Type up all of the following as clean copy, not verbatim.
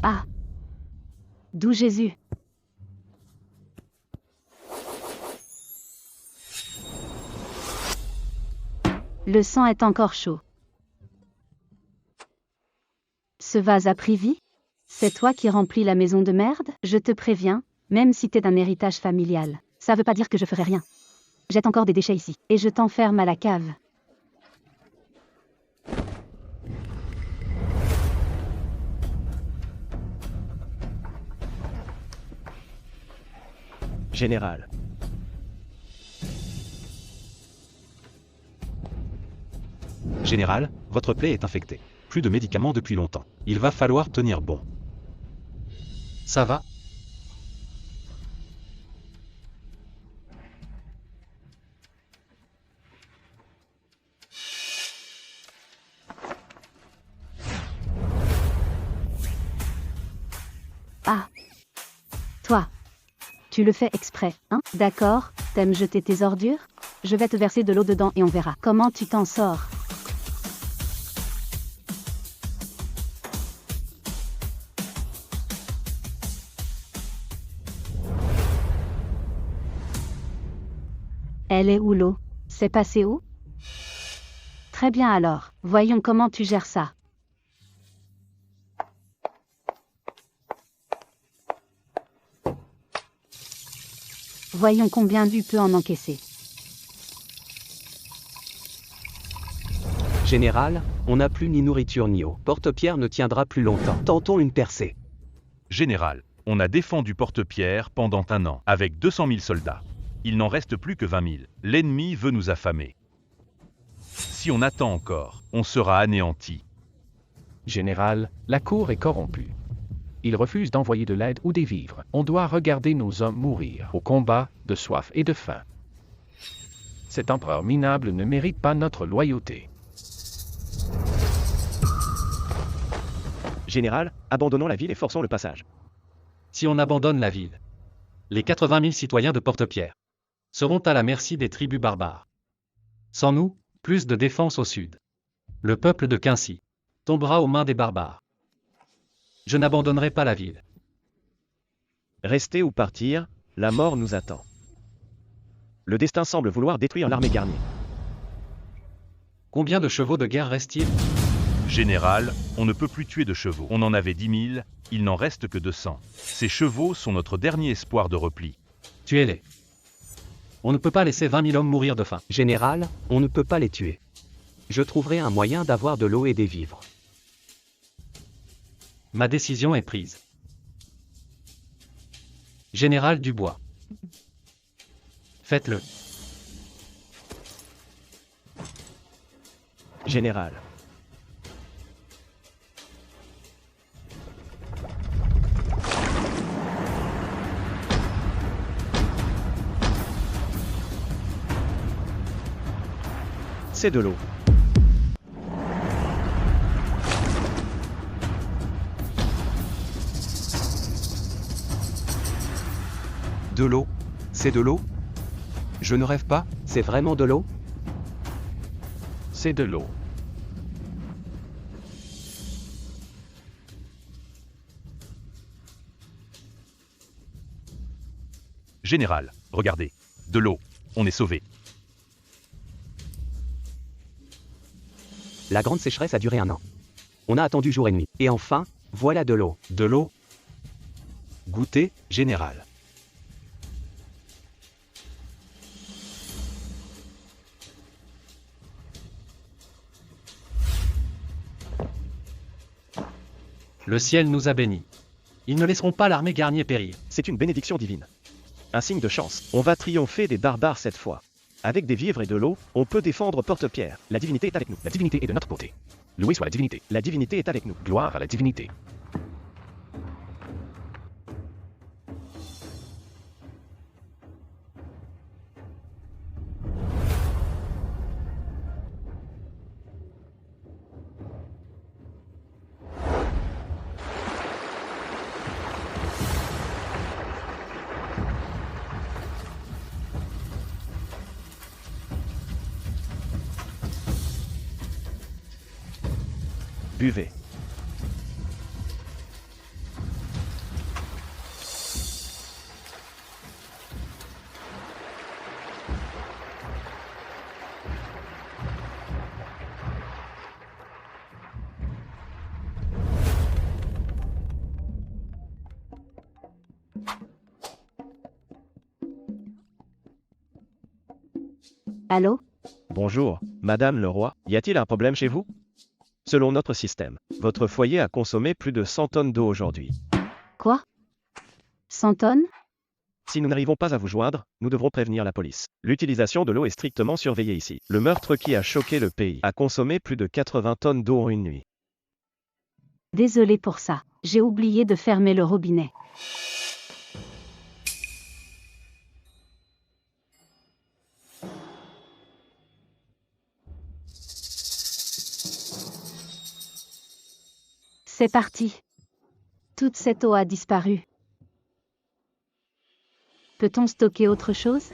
Ah! D'où Jésus? Le sang est encore chaud. Ce vase a pris vie? C'est toi qui remplis la maison de merde? Je te préviens, même si t'es d'un héritage familial, ça veut pas dire que je ferai rien. Jette encore des déchets ici, et je t'enferme à la cave. Général. Général, votre plaie est infectée. Plus de médicaments depuis longtemps. Il va falloir tenir bon. Ça va? Ah! Toi! Tu le fais exprès, hein? D'accord, t'aimes jeter tes ordures? Je vais te verser de l'eau dedans et on verra comment tu t'en sors. Elle est où l'eau? C'est passé où? Très bien alors, voyons comment tu gères ça. Voyons combien du peut en encaisser. Général, on n'a plus ni nourriture ni eau. Porte-Pierre ne tiendra plus longtemps. Tentons une percée. Général, on a défendu Porte-Pierre pendant 1 an, avec 200 000 soldats. Il n'en reste plus que 20 000. L'ennemi veut nous affamer. Si on attend encore, on sera anéanti. Général, la cour est corrompue. Ils refusent d'envoyer de l'aide ou des vivres. On doit regarder nos hommes mourir au combat, de soif et de faim. Cet empereur minable ne mérite pas notre loyauté. Général, abandonnons la ville et forçons le passage. Si on abandonne la ville, les 80 000 citoyens de Porte-Pierre seront à la merci des tribus barbares. Sans nous, plus de défense au sud. Le peuple de Quincy tombera aux mains des barbares. Je n'abandonnerai pas la ville. Rester ou partir, la mort nous attend. Le destin semble vouloir détruire l'armée Garnier. Combien de chevaux de guerre restent-ils? Général, on ne peut plus tuer de chevaux. On en avait 10 000, il n'en reste que 200. Ces chevaux sont notre dernier espoir de repli. Tuez-les. On ne peut pas laisser 20 000 hommes mourir de faim. Général, on ne peut pas les tuer. Je trouverai un moyen d'avoir de l'eau et des vivres. Ma décision est prise. Général Dubois. Faites-le. Général. C'est de l'eau. De l'eau? C'est de l'eau? Je ne rêve pas? C'est vraiment de l'eau? C'est de l'eau. Général, regardez. De l'eau. On est sauvé. La grande sécheresse a duré 1 an. On a attendu jour et nuit. Et enfin, voilà de l'eau. De l'eau? Goûtez, général. Le ciel nous a bénis. Ils ne laisseront pas l'armée Garnier périr. C'est une bénédiction divine. Un signe de chance. On va triompher des barbares cette fois. Avec des vivres et de l'eau, on peut défendre Porte-Pierre. La divinité est avec nous. La divinité est de notre côté. Loué soit la divinité. La divinité est avec nous. Gloire à la divinité. Buvez. Allô? Bonjour, Madame le Roi, y a-t-il un problème chez vous? Selon notre système, votre foyer a consommé plus de 100 tonnes d'eau aujourd'hui. Quoi? 100 tonnes? Si nous n'arrivons pas à vous joindre, nous devrons prévenir la police. L'utilisation de l'eau est strictement surveillée ici. Le meurtre qui a choqué le pays a consommé plus de 80 tonnes d'eau en une nuit. Désolé pour ça. J'ai oublié de fermer le robinet. C'est parti. Toute cette eau a disparu. Peut-on stocker autre chose?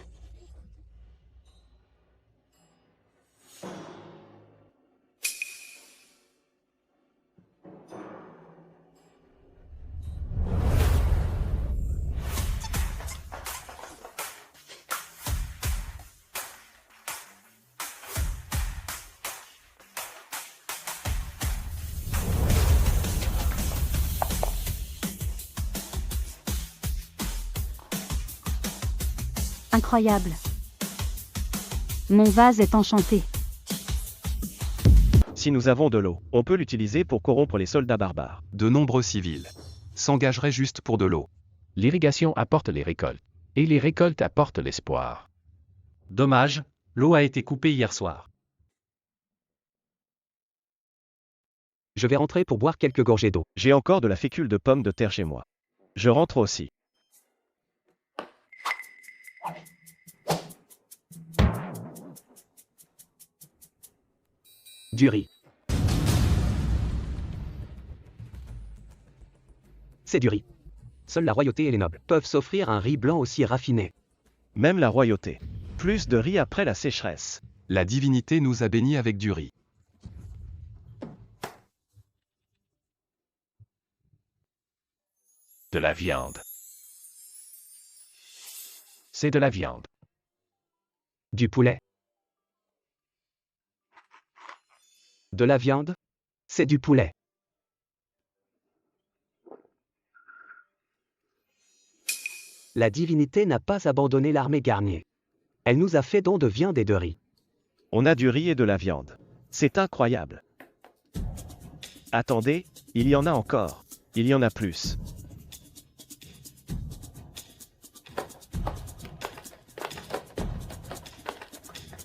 Incroyable. Mon vase est enchanté. Si nous avons de l'eau, on peut l'utiliser pour corrompre les soldats barbares. De nombreux civils s'engageraient juste pour de l'eau. L'irrigation apporte les récoltes. Et les récoltes apportent l'espoir. Dommage, l'eau a été coupée hier soir. Je vais rentrer pour boire quelques gorgées d'eau. J'ai encore de la fécule de pommes de terre chez moi. Je rentre aussi. Du riz. C'est du riz. Seule la royauté et les nobles peuvent s'offrir un riz blanc aussi raffiné. Même la royauté. Plus de riz après la sécheresse. La divinité nous a bénis avec du riz. De la viande. C'est de la viande. Du poulet. De la viande. C'est du poulet. La divinité n'a pas abandonné l'armée Garnier. Elle nous a fait don de viande et de riz. On a du riz et de la viande. C'est incroyable. Attendez, il y en a encore. Il y en a plus.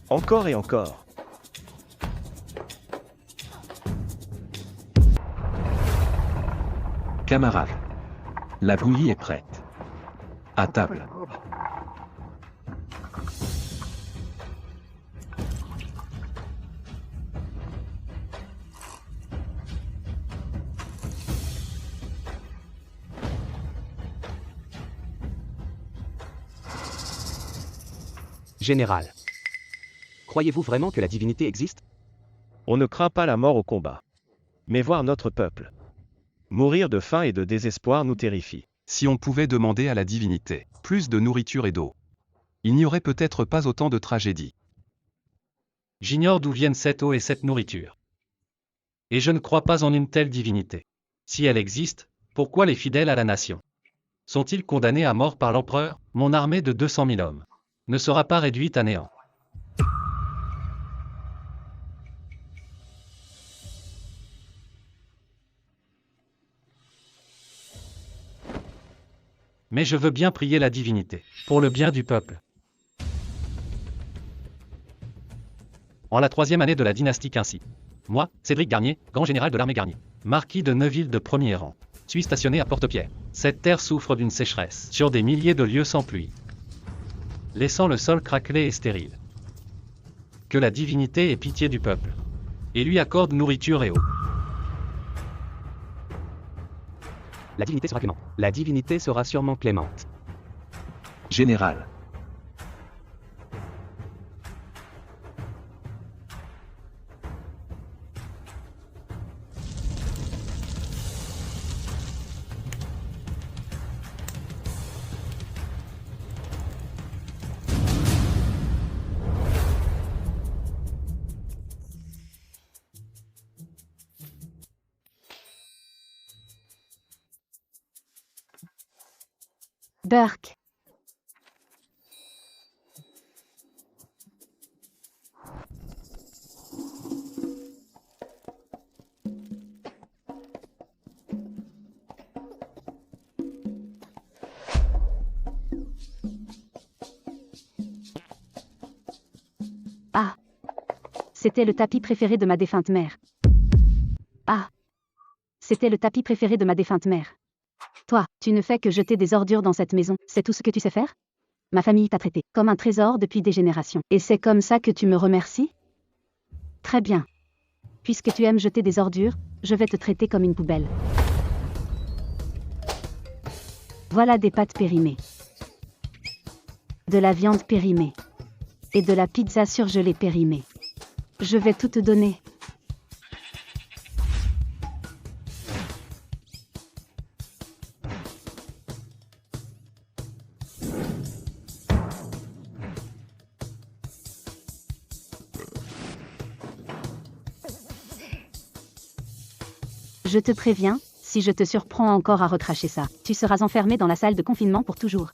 Encore et encore. Camarades, la bouillie est prête. À table. Général. Croyez-vous vraiment que la divinité existe? On ne craint pas la mort au combat. Mais voir notre peuple mourir de faim et de désespoir nous terrifie. Si on pouvait demander à la divinité plus de nourriture et d'eau, il n'y aurait peut-être pas autant de tragédies. J'ignore d'où viennent cette eau et cette nourriture. Et je ne crois pas en une telle divinité. Si elle existe, pourquoi les fidèles à la nation sont-ils condamnés à mort par l'empereur? Mon armée de 200 000 hommes ne sera pas réduite à néant. Mais je veux bien prier la divinité, pour le bien du peuple. En la 3e année de la dynastie Quincy, moi, Cédric Garnier, grand général de l'armée Garnier, marquis de Neuville de premier rang, suis stationné à Porte-Pierre. Cette terre souffre d'une sécheresse sur des milliers de lieues sans pluie, laissant le sol craquelé et stérile. Que la divinité ait pitié du peuple, et lui accorde nourriture et eau. La divinité sera clémente. La divinité sera sûrement clémente. Général. Burke. C'était le tapis préféré de ma défunte mère. Ah. C'était le tapis préféré de ma défunte mère. Toi, tu ne fais que jeter des ordures dans cette maison, c'est tout ce que tu sais faire? Ma famille t'a traité comme un trésor depuis des générations. Et c'est comme ça que tu me remercies? Très bien. Puisque tu aimes jeter des ordures, je vais te traiter comme une poubelle. Voilà des pâtes périmées. De la viande périmée. Et de la pizza surgelée périmée. Je vais tout te donner. Je te préviens, si je te surprends encore à recracher ça, tu seras enfermé dans la salle de confinement pour toujours.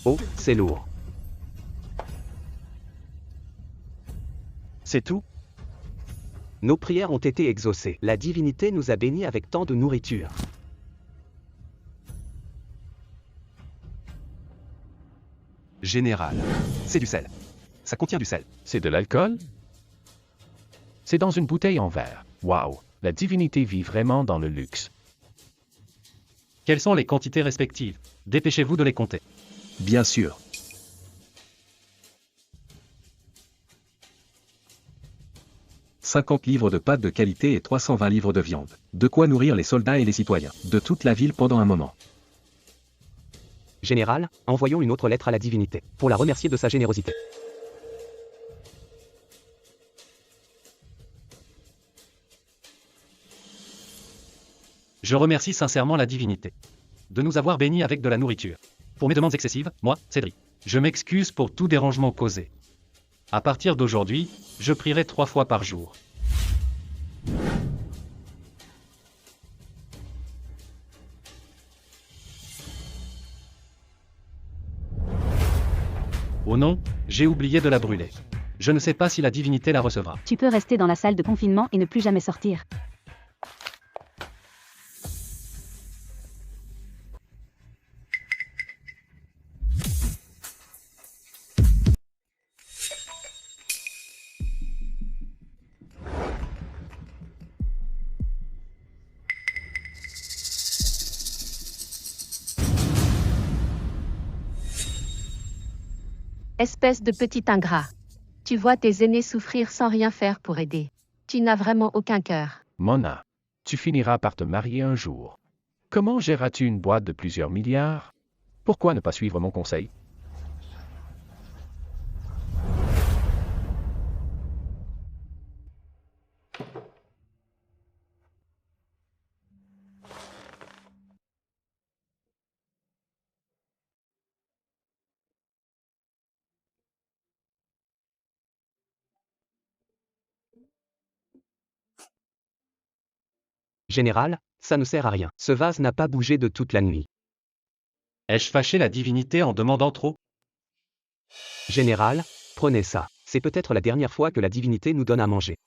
Oh, c'est lourd. C'est tout? Nos prières ont été exaucées. La divinité nous a bénis avec tant de nourriture. Général. C'est du sel. Ça contient du sel. C'est de l'alcool? C'est dans une bouteille en verre. Waouh, la divinité vit vraiment dans le luxe. Quelles sont les quantités respectives? Dépêchez-vous de les compter. Bien sûr. « 50 livres de pâtes de qualité et 320 livres de viande. De quoi nourrir les soldats et les citoyens de toute la ville pendant un moment. » Général, envoyons une autre lettre à la divinité, pour la remercier de sa générosité. Je remercie sincèrement la divinité de nous avoir bénis avec de la nourriture. Pour mes demandes excessives, moi, Cédric, je m'excuse pour tout dérangement causé. À partir d'aujourd'hui, je prierai 3 fois par jour. Oh non, j'ai oublié de la brûler. Je ne sais pas si la divinité la recevra. Tu peux rester dans la salle de confinement et ne plus jamais sortir. Espèce de petit ingrat. Tu vois tes aînés souffrir sans rien faire pour aider. Tu n'as vraiment aucun cœur. Mona, tu finiras par te marier un jour. Comment géreras-tu une boîte de plusieurs milliards? Pourquoi ne pas suivre mon conseil? Général, ça ne sert à rien. Ce vase n'a pas bougé de toute la nuit. Ai-je fâché la divinité en demandant trop? Général, prenez ça. C'est peut-être la dernière fois que la divinité nous donne à manger.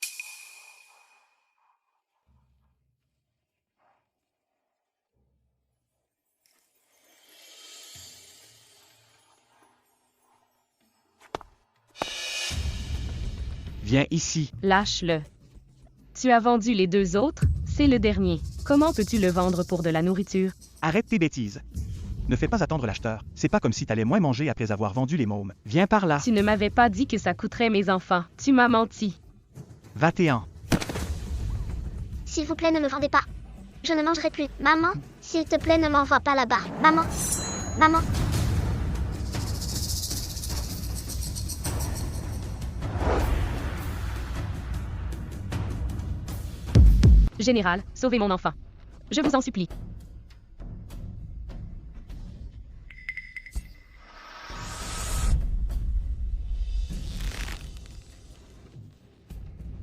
Viens ici. Lâche-le. Tu as vendu les 2 autres, c'est le dernier. Comment peux-tu le vendre pour de la nourriture? Arrête tes bêtises. Ne fais pas attendre l'acheteur. C'est pas comme si t'allais moins manger après avoir vendu les mômes. Viens par là. Tu ne m'avais pas dit que ça coûterait mes enfants. Tu m'as menti. Va-t'en. S'il vous plaît, ne me vendez pas. Je ne mangerai plus. Maman, s'il te plaît, ne m'envoie pas là-bas. Maman. Maman. Général, sauvez mon enfant. Je vous en supplie.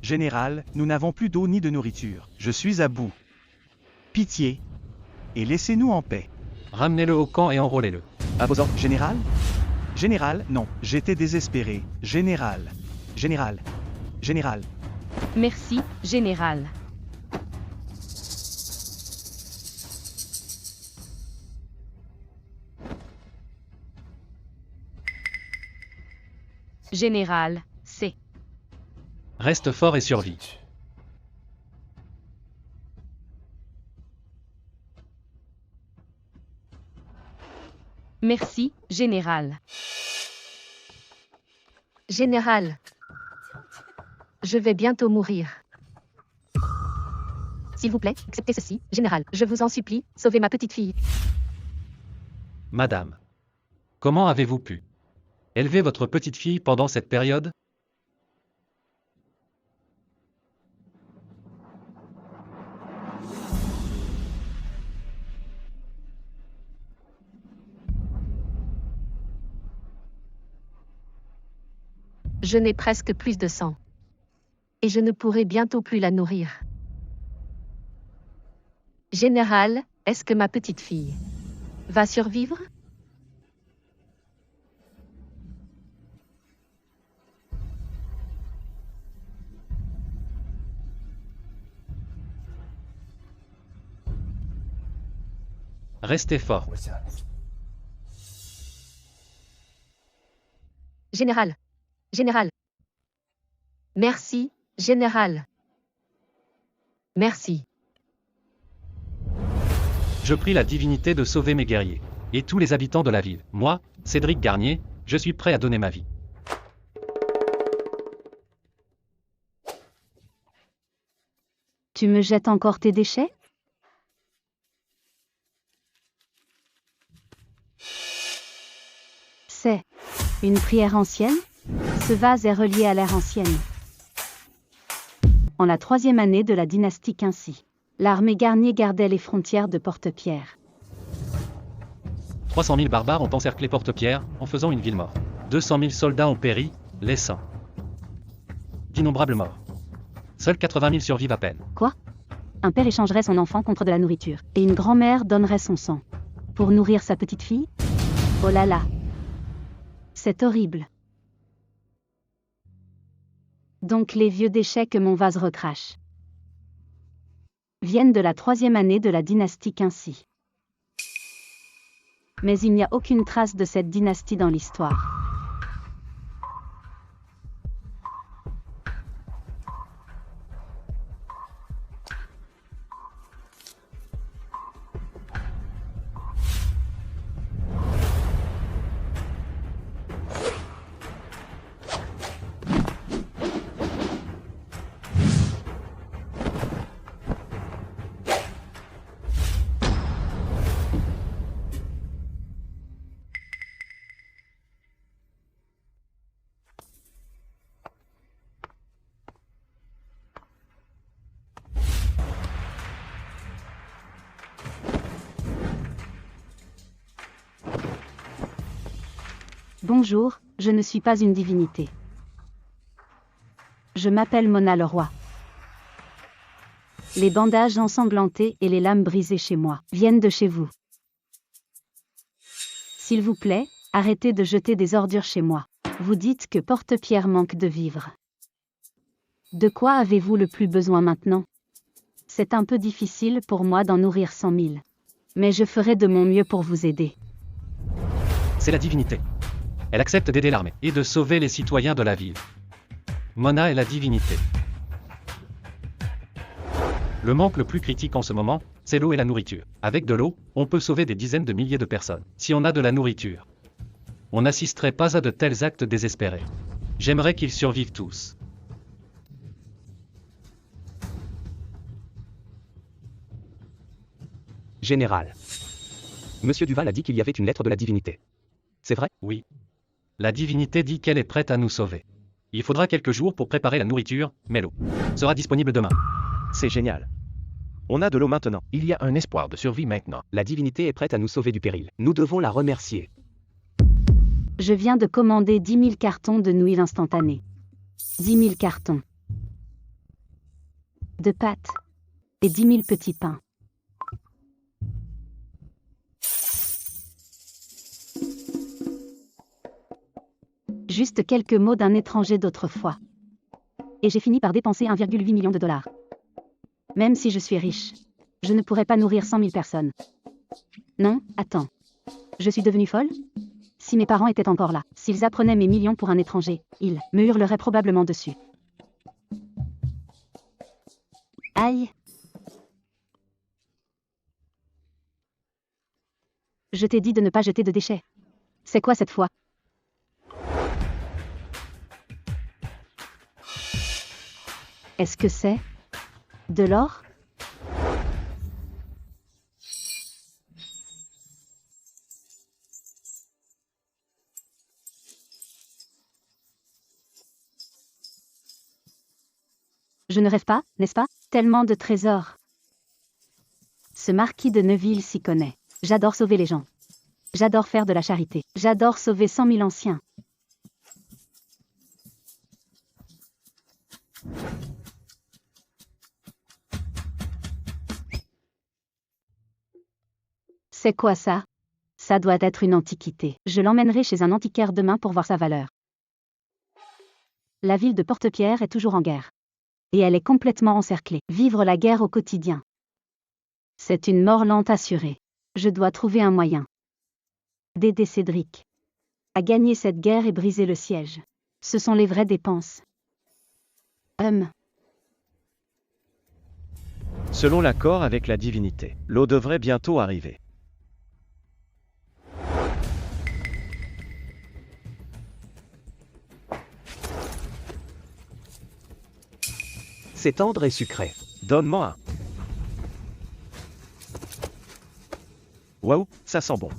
Général, nous n'avons plus d'eau ni de nourriture. Je suis à bout. Pitié. Et laissez-nous en paix. Ramenez-le au camp et enrôlez-le. À vos ordres. Général? Général, non, j'étais désespéré. Général. Général. Général. Merci, Général. Général, c'est. Reste fort et survie. Merci, Général. Général. Je vais bientôt mourir. S'il vous plaît, acceptez ceci, Général. Je vous en supplie, sauvez ma petite fille. Madame. Comment avez-vous pu élever votre petite fille pendant cette période? Je n'ai presque plus de sang. Et je ne pourrai bientôt plus la nourrir. Général, est-ce que ma petite fille va survivre? Restez fort. Général. Général. Merci, Général. Merci. Je prie la divinité de sauver mes guerriers et tous les habitants de la ville. Moi, Cédric Garnier, je suis prêt à donner ma vie. Tu me jettes encore tes déchets? C'est une prière ancienne? Ce vase est relié à l'ère ancienne. En la 3e année de la dynastie Quincy, l'armée Garnier gardait les frontières de Porte-Pierre. 300 000 barbares ont encerclé Porte-Pierre en faisant une ville morte. 200 000 soldats ont péri, laissant d'innombrables morts. Seuls 80 000 survivent à peine. Quoi? Un père échangerait son enfant contre de la nourriture, et une grand-mère donnerait son sang pour nourrir sa petite fille? Oh là là! C'est horrible. Donc les vieux déchets que mon vase recrache viennent de la 3e année de la dynastie Quincy. Mais il n'y a aucune trace de cette dynastie dans l'histoire. Bonjour, je ne suis pas une divinité. Je m'appelle Mona Leroy. Les bandages ensanglantés et les lames brisées chez moi viennent de chez vous. S'il vous plaît, arrêtez de jeter des ordures chez moi. Vous dites que Porte-Pierre manque de vivres. De quoi avez-vous le plus besoin maintenant? C'est un peu difficile pour moi d'en nourrir 100 000. Mais je ferai de mon mieux pour vous aider. C'est la divinité. Elle accepte d'aider l'armée et de sauver les citoyens de la ville. Mona est la divinité. Le manque le plus critique en ce moment, c'est l'eau et la nourriture. Avec de l'eau, on peut sauver des dizaines de milliers de personnes. Si on a de la nourriture, on n'assisterait pas à de tels actes désespérés. J'aimerais qu'ils survivent tous. Général. Monsieur Duval a dit qu'il y avait une lettre de la divinité. C'est vrai? Oui. La divinité dit qu'elle est prête à nous sauver. Il faudra quelques jours pour préparer la nourriture, mais l'eau sera disponible demain. C'est génial. On a de l'eau maintenant. Il y a un espoir de survie maintenant. La divinité est prête à nous sauver du péril. Nous devons la remercier. Je viens de commander 10 000 cartons de nouilles instantanées. 10 000 cartons de pâtes et 10 000 petits pains. Juste quelques mots d'un étranger d'autrefois. Et j'ai fini par dépenser 1,8 million de dollars. Même si je suis riche, je ne pourrais pas nourrir 100 000 personnes. Non, attends. Je suis devenue folle? Si mes parents étaient encore là, s'ils apprenaient mes millions pour un étranger, ils me hurleraient probablement dessus. Aïe. Je t'ai dit de ne pas jeter de déchets. C'est quoi cette fois? Est-ce que c'est de l'or? Je ne rêve pas, n'est-ce pas? Tellement de trésors. Ce marquis de Neuville s'y connaît. J'adore sauver les gens. J'adore faire de la charité. J'adore sauver 100 000 anciens. C'est quoi ça? Ça doit être une antiquité. Je l'emmènerai chez un antiquaire demain pour voir sa valeur. La ville de Porte-Pierre est toujours en guerre. Et elle est complètement encerclée. Vivre la guerre au quotidien. C'est une mort lente assurée. Je dois trouver un moyen d'aider Cédric à gagner cette guerre et briser le siège. Ce sont les vraies dépenses. Selon l'accord avec la divinité, l'eau devrait bientôt arriver. C'est tendre et sucré. Donne-moi un. Waouh, ça sent bon.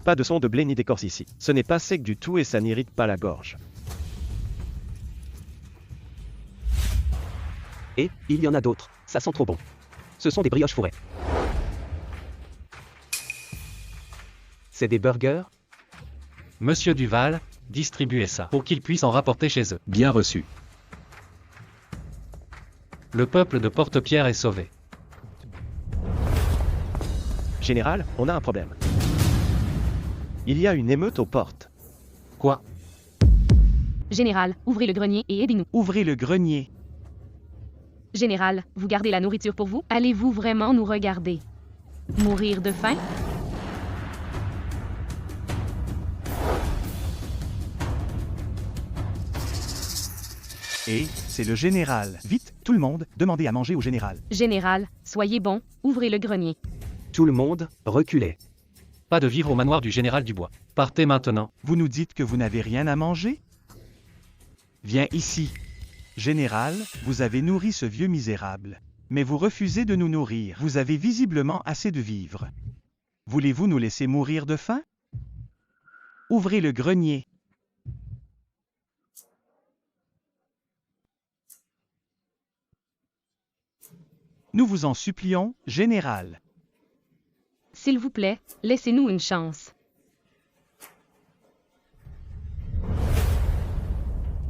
Pas de son de blé ni d'écorce ici. Ce n'est pas sec du tout et ça n'irrite pas la gorge. Et, il y en a d'autres. Ça sent trop bon. Ce sont des brioches fourrées. C'est des burgers? Monsieur Duval, distribuez ça pour qu'ils puissent en rapporter chez eux. Bien reçu. Le peuple de Porte-Pierre est sauvé. Général, on a un problème. Il y a une émeute aux portes. Quoi? Général, ouvrez le grenier et aidez-nous. Ouvrez le grenier. Général, vous gardez la nourriture pour vous? Allez-vous vraiment nous regarder mourir de faim? Et c'est le général. Vite, tout le monde, demandez à manger au général. Général, soyez bon, ouvrez le grenier. Tout le monde, reculez. Pas de vivre au manoir du général Dubois. Partez maintenant. Vous nous dites que vous n'avez rien à manger? Viens ici. Général, vous avez nourri ce vieux misérable. Mais vous refusez de nous nourrir. Vous avez visiblement assez de vivres. Voulez-vous nous laisser mourir de faim? Ouvrez le grenier. Nous vous en supplions, général. S'il vous plaît, laissez-nous une chance.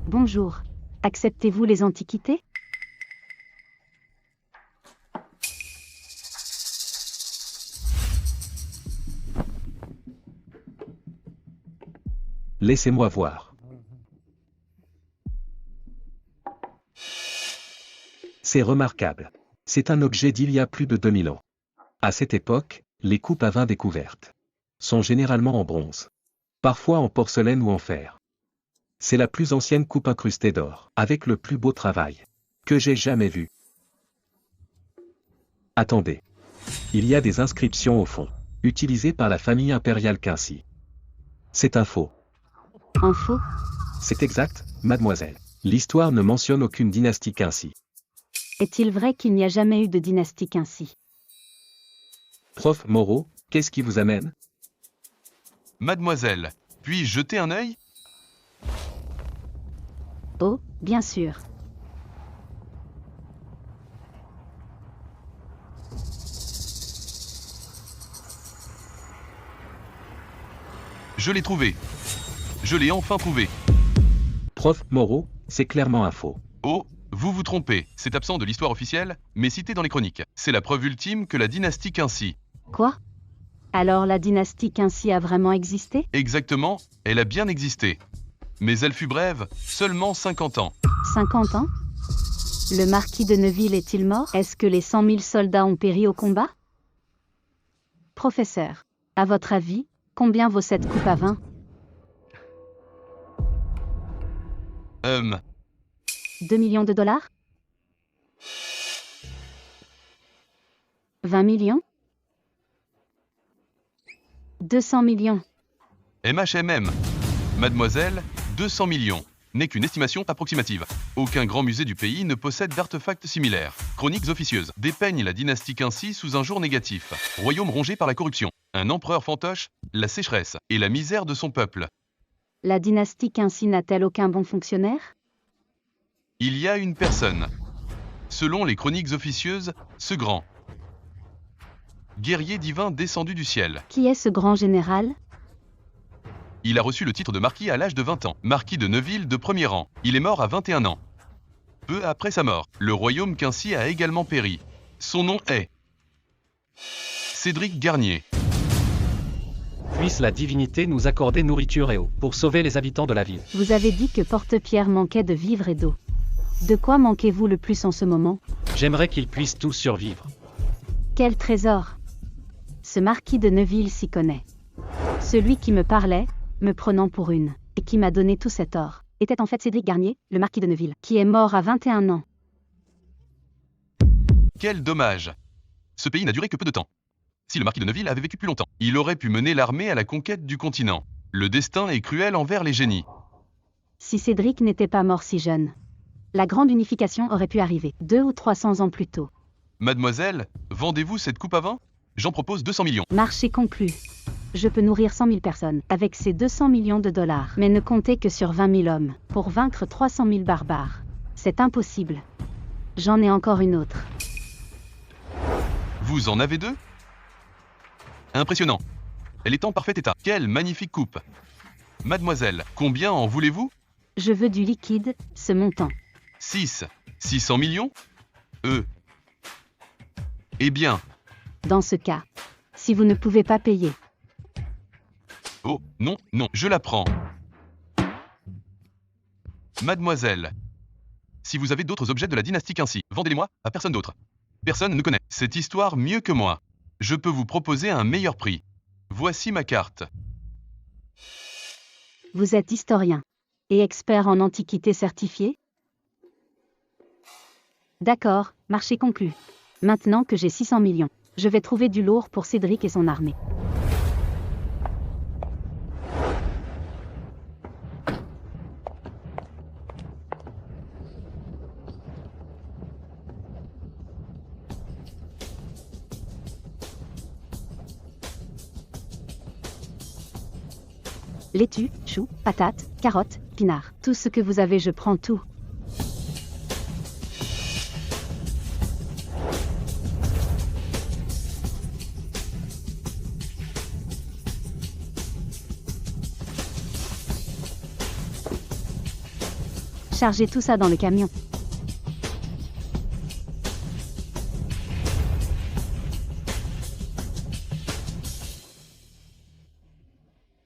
Bonjour. Acceptez-vous les antiquités? Laissez-moi voir. C'est remarquable. C'est un objet d'il y a plus de 2000 ans. À cette époque, les coupes à vin découvertes sont généralement en bronze, parfois en porcelaine ou en fer. C'est la plus ancienne coupe incrustée d'or, avec le plus beau travail que j'ai jamais vu. Attendez. Il y a des inscriptions au fond, utilisées par la famille impériale Quincy. C'est un faux. Un faux? C'est exact, mademoiselle. L'histoire ne mentionne aucune dynastie Quincy. Est-il vrai qu'il n'y a jamais eu de dynastie Quincy? Prof Moreau, qu'est-ce qui vous amène? Mademoiselle, puis-je jeter un œil? Oh, bien sûr. Je l'ai trouvé. Je l'ai enfin trouvé. Prof Moreau, c'est clairement un faux. Oh, vous vous trompez. C'est absent de l'histoire officielle, mais cité dans les chroniques. C'est la preuve ultime que la dynastie Quincy. Quoi? Alors la dynastie Quincy a vraiment existé? Exactement, elle a bien existé. Mais elle fut brève, seulement 50 ans. 50 ans? Le marquis de Neuville est-il mort? Est-ce que les 100 000 soldats ont péri au combat? Professeur, à votre avis, combien vaut cette coupe à vin? 2 millions de dollars? 20 millions? 200 millions. MHMM. Mademoiselle, 200 millions. N'est qu'une estimation approximative. Aucun grand musée du pays ne possède d'artefacts similaires. Chroniques officieuses dépeignent la dynastie Quincy sous un jour négatif. Royaume rongé par la corruption. Un empereur fantoche, la sécheresse et la misère de son peuple. La dynastie Quincy n'a-t-elle aucun bon fonctionnaire? Il y a une personne. Selon les chroniques officieuses, ce grand guerrier divin descendu du ciel. Qui est ce grand général? Il a reçu le titre de marquis à l'âge de 20 ans. Marquis de Neuville de premier rang. Il est mort à 21 ans. Peu après sa mort, le royaume Quincy a également péri. Son nom est Cédric Garnier. Puisse la divinité nous accorder nourriture et eau pour sauver les habitants de la ville. Vous avez dit que Porte-Pierre manquait de vivres et d'eau. De quoi manquez-vous le plus en ce moment? J'aimerais qu'ils puissent tous survivre. Quel trésor! Ce marquis de Neuville s'y connaît. Celui qui me parlait, me prenant pour une, et qui m'a donné tout cet or, était en fait Cédric Garnier, le marquis de Neuville, qui est mort à 21 ans. Quel dommage! Ce pays n'a duré que peu de temps. Si le marquis de Neuville avait vécu plus longtemps, il aurait pu mener l'armée à la conquête du continent. Le destin est cruel envers les génies. Si Cédric n'était pas mort si jeune, la grande unification aurait pu arriver 200 ou 300 ans plus tôt. Mademoiselle, vendez-vous cette coupe à vin? J'en propose 200 millions. Marché conclu. Je peux nourrir 100 000 personnes avec ces 200 millions de dollars, mais ne comptez que sur 20 000 hommes pour vaincre 300 000 barbares. C'est impossible. J'en ai encore une autre. Vous en avez deux? Impressionnant. Elle est en parfait état. Quelle magnifique coupe. Mademoiselle, combien en voulez-vous? Je veux du liquide, ce montant. 600 millions? Eh bien. Dans ce cas, si vous ne pouvez pas payer. Oh, non, je la prends. Mademoiselle, si vous avez d'autres objets de la dynastie Quincy, vendez-les-moi à personne d'autre. Personne ne connaît cette histoire mieux que moi. Je peux vous proposer un meilleur prix. Voici ma carte. Vous êtes historien et expert en antiquité certifié? D'accord, marché conclu. Maintenant que j'ai 600 millions, je vais trouver du lourd pour Cédric et son armée. Laitue, choux, patates, carottes, pinards. Tout ce que vous avez, je prends tout. Chargez tout ça dans le camion.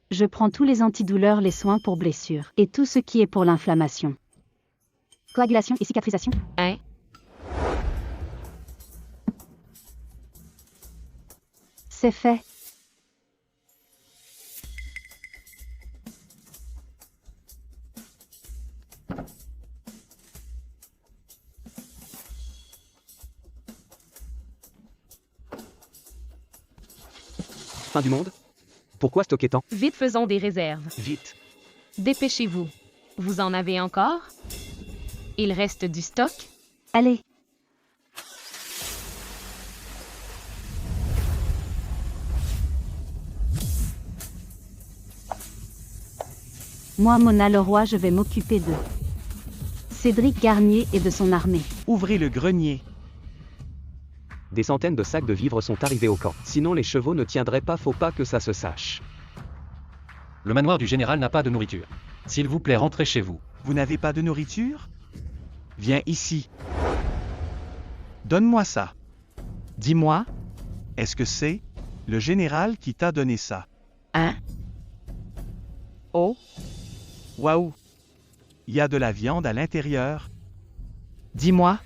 Je prends tous les antidouleurs, les soins pour blessures, et tout ce qui est pour l'inflammation. Coagulation et cicatrisation. C'est fait. Fin du monde? Pourquoi stocker tant? Vite, faisons des réserves. Vite. Dépêchez-vous. Vous en avez encore? Il reste du stock? Allez. Moi, Mona Leroy, je vais m'occuper de Cédric Garnier et de son armée. Ouvrez le grenier. Des centaines de sacs de vivres sont arrivés au camp. Sinon les chevaux ne tiendraient pas, faut pas que ça se sache. Le manoir du général n'a pas de nourriture. S'il vous plaît, rentrez chez vous. Vous n'avez pas de nourriture? Viens ici. Donne-moi ça. Dis-moi, est-ce que c'est le général qui t'a donné ça? Hein? Oh? Waouh, Il y a de la viande à l'intérieur. Dis-moi,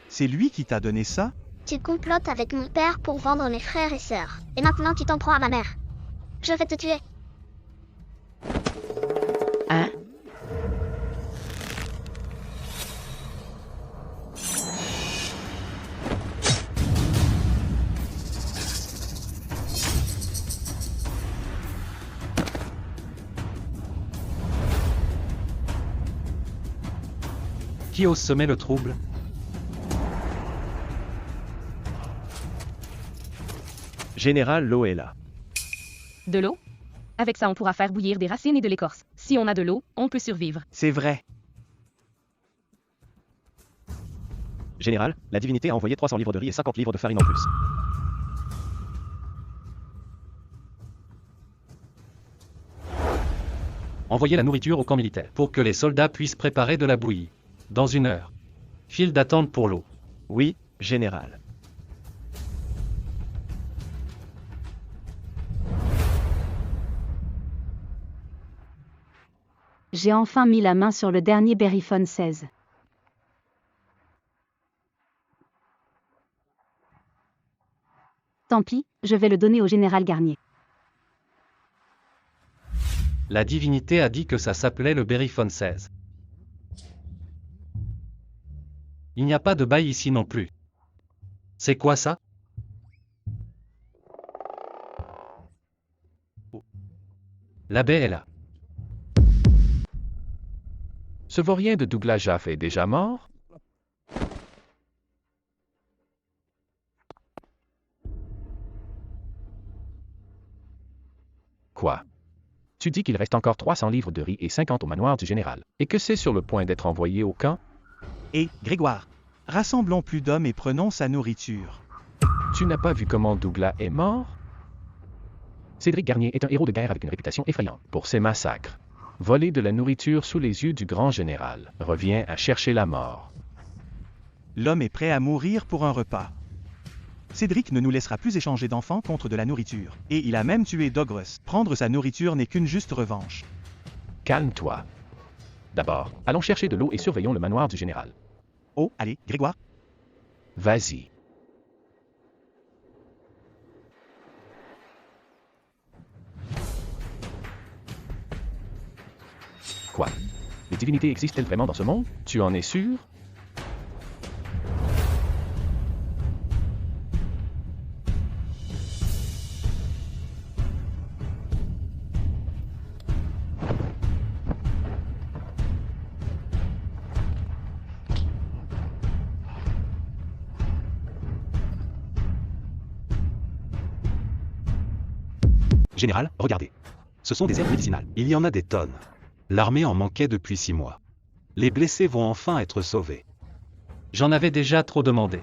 C'est lui qui t'a donné ça? Tu complotes avec mon père pour vendre mes frères et sœurs. Et maintenant tu t'en prends à ma mère. Je vais te tuer. hein? Qui ose semer le trouble? Général, l'eau est là. De l'eau? Avec ça, on pourra faire bouillir des racines et de l'écorce. Si on a de l'eau, on peut survivre. C'est vrai. Général, la divinité a envoyé 300 livres de riz et 50 livres de farine en plus. Envoyez la nourriture au camp militaire pour que les soldats puissent préparer de la bouillie. Dans 1 heure. File d'attente pour l'eau. Oui, général. J'ai enfin mis la main sur le dernier Berryphone 16. Tant pis, je vais le donner au général Garnier. La divinité a dit que ça s'appelait le Berryphone 16. Il n'y a pas de bail ici non plus. C'est quoi ça? La baie est là. Ce vaurien de Douglas Jaffe est déjà mort? Quoi? Tu dis qu'il reste encore 300 livres de riz et 50 au manoir du général, et que c'est sur le point d'être envoyé au camp? Et, Grégoire, rassemblons plus d'hommes et prenons sa nourriture. Tu n'as pas vu comment Douglas est mort? Cédric Garnier est un héros de guerre avec une réputation effrayante pour ses massacres. Voler de la nourriture sous les yeux du grand général revient à chercher la mort. L'homme est prêt à mourir pour un repas. Cédric ne nous laissera plus échanger d'enfants contre de la nourriture. Et il a même tué Douglas. Prendre sa nourriture n'est qu'une juste revanche. Calme-toi. D'abord, allons chercher de l'eau et surveillons le manoir du général. Oh, allez, Grégoire. Vas-y. Quoi? Les divinités existent-elles vraiment dans ce monde? Tu en es sûr? Général, regardez. Ce sont des herbes médicinales. Il y en a des tonnes. L'armée en manquait depuis 6 mois. Les blessés vont enfin être sauvés. J'en avais déjà trop demandé.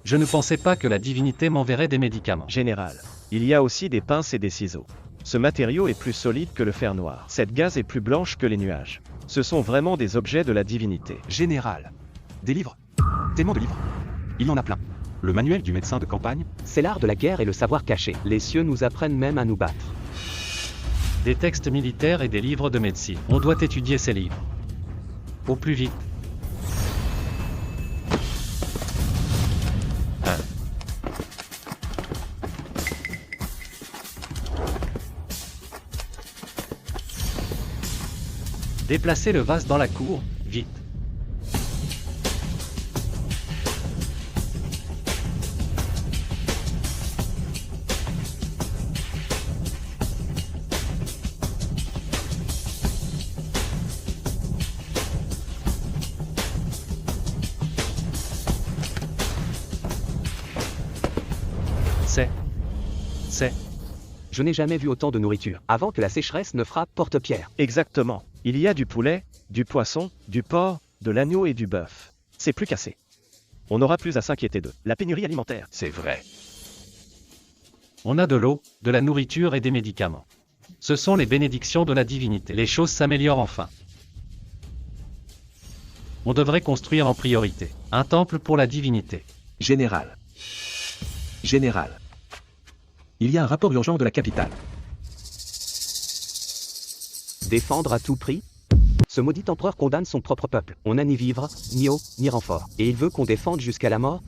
Je ne pensais pas que la divinité m'enverrait des médicaments. Général, il y a aussi des pinces et des ciseaux. Ce matériau est plus solide que le fer noir. Cette gaze est plus blanche que les nuages. Ce sont vraiment des objets de la divinité. Général. Des livres. Tellement de livres. Il en a plein. Le manuel du médecin de campagne. C'est l'art de la guerre et le savoir caché. Les cieux nous apprennent même à nous battre. Des textes militaires et des livres de médecine. On doit étudier ces livres. Au plus vite. Déplacez le vase dans la cour, vite. C'est... Je n'ai jamais vu autant de nourriture, avant que la sécheresse ne frappe Porte-Pierre. Exactement. Il y a du poulet, du poisson, du porc, de l'agneau et du bœuf. C'est plus qu'assez. On n'aura plus à s'inquiéter de la pénurie alimentaire. C'est vrai. On a de l'eau, de la nourriture et des médicaments. Ce sont les bénédictions de la divinité. Les choses s'améliorent enfin. On devrait construire en priorité un temple pour la divinité. Général. Général. Il y a un rapport urgent de la capitale. Défendre à tout prix? Ce maudit empereur condamne son propre peuple. On n'a ni vivre, ni eau, ni renfort. Et il veut qu'on défende jusqu'à la mort?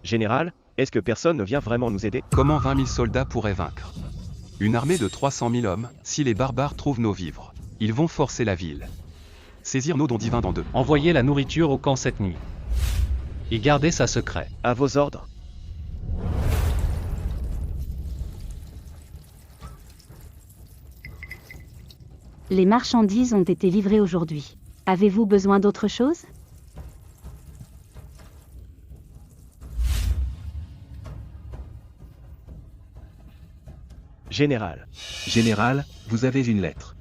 Général, est-ce que personne ne vient vraiment nous aider? Comment 20 000 soldats pourraient vaincre? Une armée de 300 000 hommes, si les barbares trouvent nos vivres. Ils vont forcer la ville. Saisir nos dons divins dans deux. Envoyez la nourriture au camp cette nuit. Et gardez ça secret. À vos ordres. Les marchandises ont été livrées aujourd'hui. Avez-vous besoin d'autre chose? Général. Général, vous avez une lettre.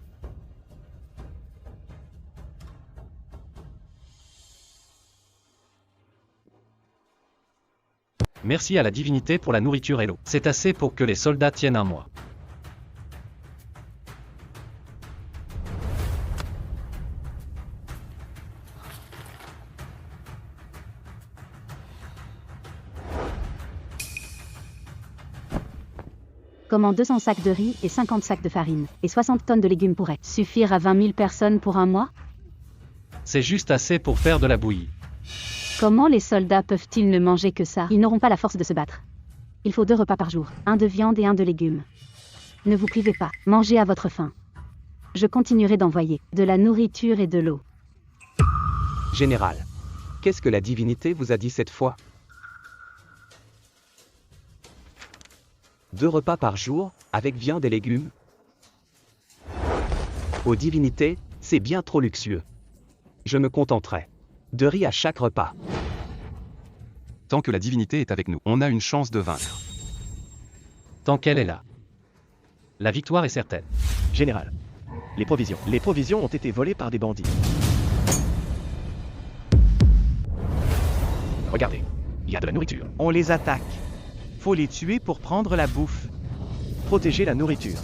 Merci à la divinité pour la nourriture et l'eau. C'est assez pour que les soldats tiennent un mois. Comment 200 sacs de riz et 50 sacs de farine, et 60 tonnes de légumes pourraient suffire à 20 000 personnes pour un mois? C'est juste assez pour faire de la bouillie. Comment les soldats peuvent-ils ne manger que ça? Ils n'auront pas la force de se battre. Il faut 2 repas par jour, un de viande et un de légumes. Ne vous privez pas, mangez à votre faim. Je continuerai d'envoyer de la nourriture et de l'eau. Général, qu'est-ce que la divinité vous a dit cette fois? 2 repas par jour, avec viande et légumes? Aux divinités, c'est bien trop luxueux. Je me contenterai de riz à chaque repas. Tant que la divinité est avec nous, on a une chance de vaincre. Tant qu'elle est là. La victoire est certaine. Général. Les provisions ont été volées par des bandits. Regardez, il y a de la nourriture. On les attaque. Faut les tuer pour prendre la bouffe. Protégez la nourriture.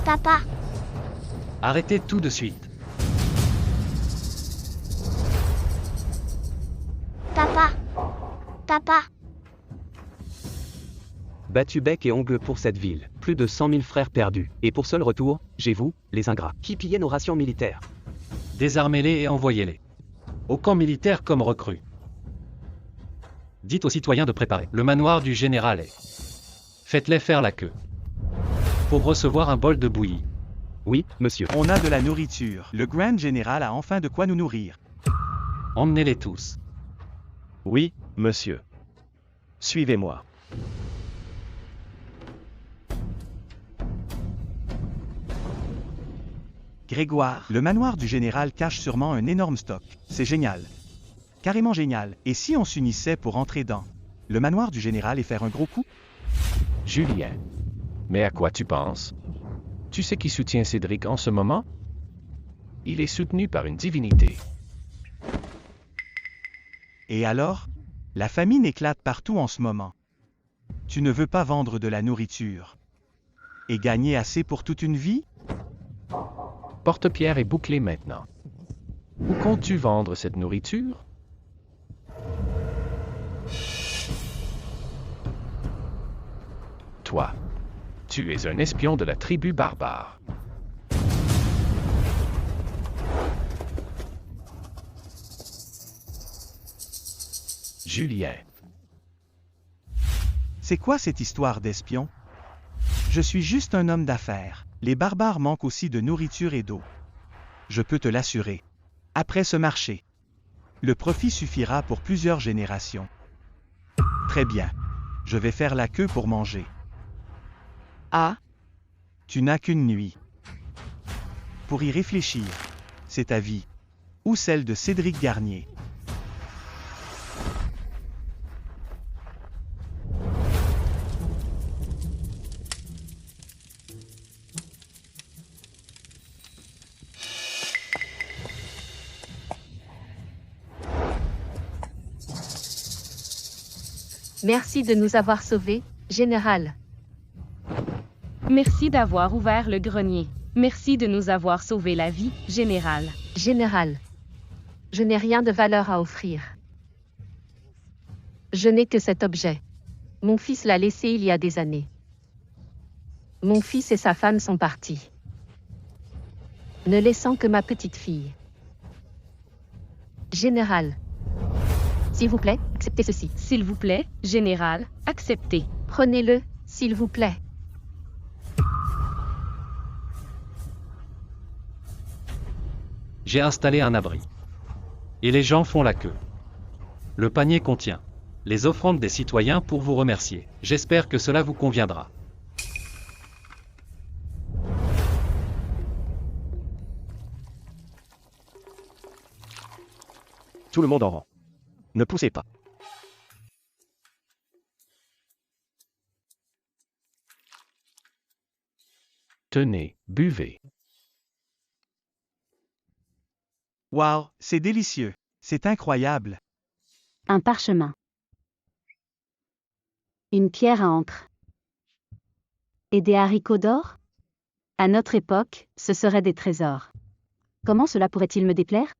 Papa, Arrêtez tout de suite. papa, papa. Battu bec et ongles pour cette ville. Plus de 100 000 frères perdus. Et pour seul retour, j'ai vous, les ingrats, qui pillaient nos rations militaires. Désarmez-les et envoyez-les. Au camp militaire comme recrues. Dites aux citoyens de préparer. Le manoir du général est. Faites-les faire la queue. Pour recevoir un bol de bouillie. Oui, monsieur. On a de la nourriture. Le Grand Général a enfin de quoi nous nourrir. Emmenez-les tous. Oui, monsieur. Suivez-moi. Grégoire, le manoir du général cache sûrement un énorme stock. C'est génial. Carrément génial. Et si on s'unissait pour entrer dans le manoir du général et faire un gros coup? Julien. Mais à quoi tu penses? Tu sais qui soutient Cédric en ce moment? Il est soutenu par une divinité. Et alors? La famine éclate partout en ce moment. Tu ne veux pas vendre de la nourriture et gagner assez pour toute une vie? Porte-pierre est bouclé maintenant. Où comptes-tu vendre cette nourriture? Toi, tu es un espion de la tribu barbare. Julien. C'est quoi cette histoire d'espion? Je suis juste un homme d'affaires. Les barbares manquent aussi de nourriture et d'eau. Je peux te l'assurer. Après ce marché, le profit suffira pour plusieurs générations. Très bien. Je vais faire la queue pour manger. Ah, Tu n'as qu'une nuit pour y réfléchir. C'est ta vie. Ou celle de Cédric Garnier. Merci de nous avoir sauvés, Général. Merci d'avoir ouvert le grenier. Merci de nous avoir sauvé la vie, Général. Général. Je n'ai rien de valeur à offrir. Je n'ai que cet objet. Mon fils l'a laissé il y a des années. Mon fils et sa femme sont partis, ne laissant que ma petite fille. Général, s'il vous plaît, acceptez ceci. S'il vous plaît, général, acceptez. Prenez-le, s'il vous plaît. J'ai installé un abri. Et les gens font la queue. Le panier contient les offrandes des citoyens pour vous remercier. J'espère que cela vous conviendra. Tout le monde en rang. Ne poussez pas. Tenez, buvez. Wow, c'est délicieux. C'est incroyable. Un parchemin. Une pierre à encre. Et des haricots d'or? À notre époque, ce seraient des trésors. Comment cela pourrait-il me déplaire?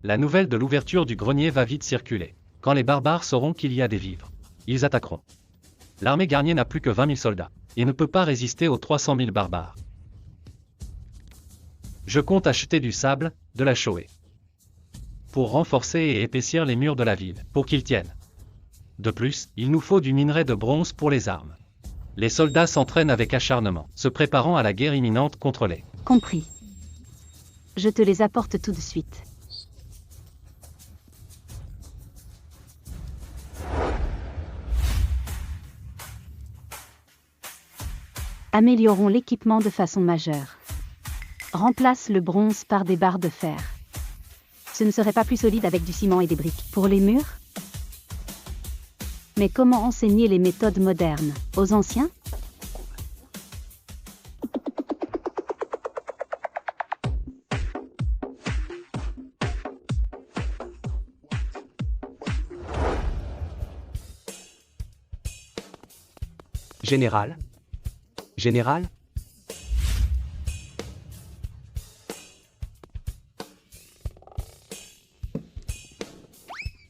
La nouvelle de l'ouverture du grenier va vite circuler. Quand les barbares sauront qu'il y a des vivres, ils attaqueront. L'armée Garnier n'a plus que 20 000 soldats, et ne peut pas résister aux 300 000 barbares. Je compte acheter du sable, de la chauée, pour renforcer et épaissir les murs de la ville, pour qu'ils tiennent. De plus, il nous faut du minerai de bronze pour les armes. Les soldats s'entraînent avec acharnement, se préparant à la guerre imminente contre les... Compris. Je te les apporte tout de suite. Améliorons l'équipement de façon majeure. Remplace le bronze par des barres de fer. Ce ne serait pas plus solide avec du ciment et des briques. Pour les murs? Mais comment enseigner les méthodes modernes aux anciens? Général? Général?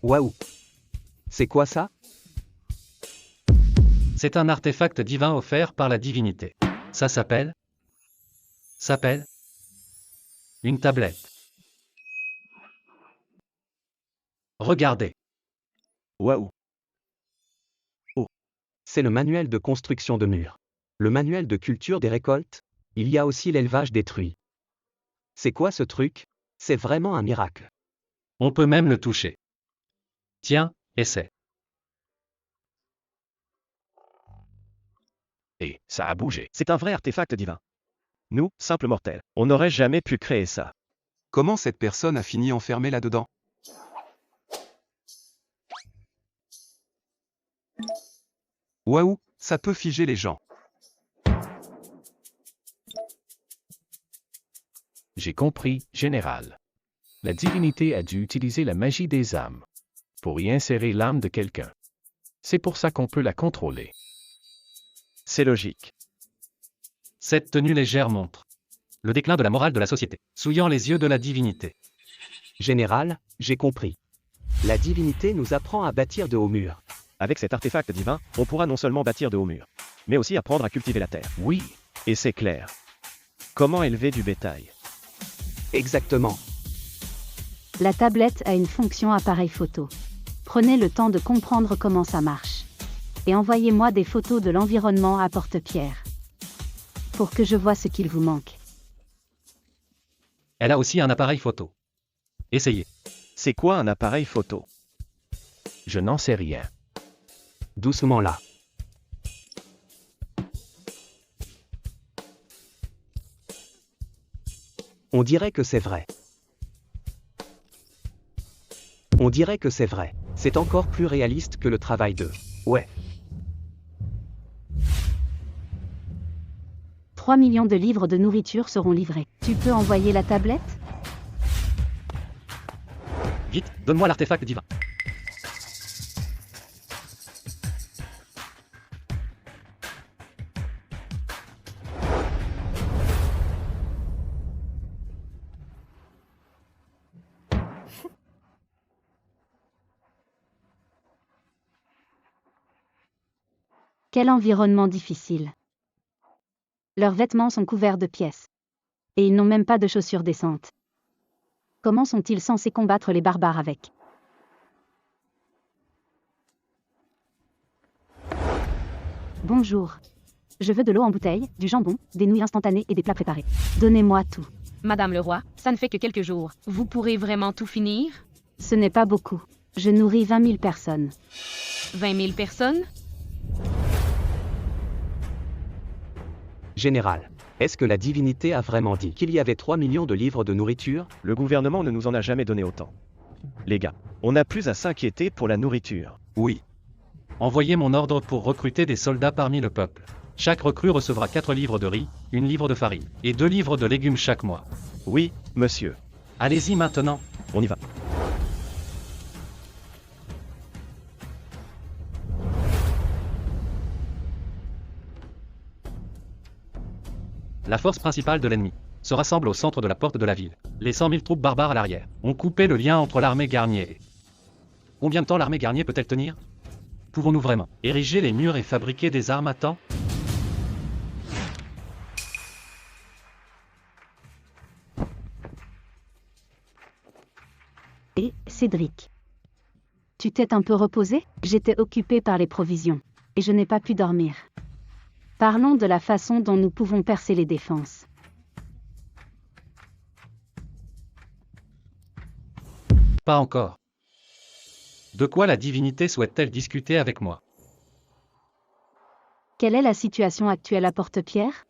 Waouh! C'est quoi ça? C'est un artefact divin offert par la divinité. Ça s'appelle une tablette. Regardez. Waouh! C'est le manuel de construction de murs. Le manuel de culture des récoltes. Il y a aussi l'élevage des truies. C'est quoi ce truc? C'est vraiment un miracle. On peut même le toucher. Tiens, essaie. Et ça a bougé. C'est un vrai artefact divin. Nous, simples mortels, on n'aurait jamais pu créer ça. Comment cette personne a fini enfermée là-dedans? Waouh, ça peut figer les gens. J'ai compris, général. La divinité a dû utiliser la magie des âmes pour y insérer l'âme de quelqu'un. C'est pour ça qu'on peut la contrôler. C'est logique. Cette tenue légère montre le déclin de la morale de la société, souillant les yeux de la divinité. Général, j'ai compris. La divinité nous apprend à bâtir de hauts murs. Avec cet artefact divin, on pourra non seulement bâtir de hauts murs, mais aussi apprendre à cultiver la terre. Oui. Et c'est clair. Comment élever du bétail? Exactement. La tablette a une fonction appareil photo. Prenez le temps de comprendre comment ça marche. Et envoyez-moi des photos de l'environnement à Porte-Pierre. Pour que je vois ce qu'il vous manque. Elle a aussi un appareil photo. Essayez. C'est quoi un appareil photo? Je n'en sais rien. Doucement là. On dirait que c'est vrai. On dirait que c'est vrai. C'est encore plus réaliste que le travail de... Ouais. 3 millions de livres de nourriture seront livrés. Tu peux envoyer la tablette? Vite, donne-moi l'artefact divin. Quel environnement difficile. Leurs vêtements sont couverts de pièces. Et ils n'ont même pas de chaussures décentes. Comment sont-ils censés combattre les barbares avec? Bonjour. Je veux de l'eau en bouteille, du jambon, des nouilles instantanées et des plats préparés. Donnez-moi tout. Madame le roi, ça ne fait que quelques jours. Vous pourrez vraiment tout finir? Ce n'est pas beaucoup. Je nourris 20 000 personnes. 20 000 personnes? Général, est-ce que la divinité a vraiment dit qu'il y avait 3 millions de livres de nourriture? Le gouvernement ne nous en a jamais donné autant. Les gars, on n'a plus à s'inquiéter pour la nourriture. Oui. Envoyez mon ordre pour recruter des soldats parmi le peuple. Chaque recrue recevra 4 livres de riz, 1 livre de farine, et 2 livres de légumes chaque mois. Oui, monsieur. Allez-y maintenant. On y va. La force principale de l'ennemi se rassemble au centre de la porte de la ville. Les 100 000 troupes barbares à l'arrière ont coupé le lien entre l'armée Garnier et... Combien de temps l'armée Garnier peut-elle tenir? Pouvons-nous vraiment ériger les murs et fabriquer des armes à temps? Et, Cédric. Tu t'es un peu reposé? J'étais occupé par les provisions. Et je n'ai pas pu dormir. Parlons de la façon dont nous pouvons percer les défenses. Pas encore. De quoi la divinité souhaite-t-elle discuter avec moi? Quelle est la situation actuelle à Porte-Pierre?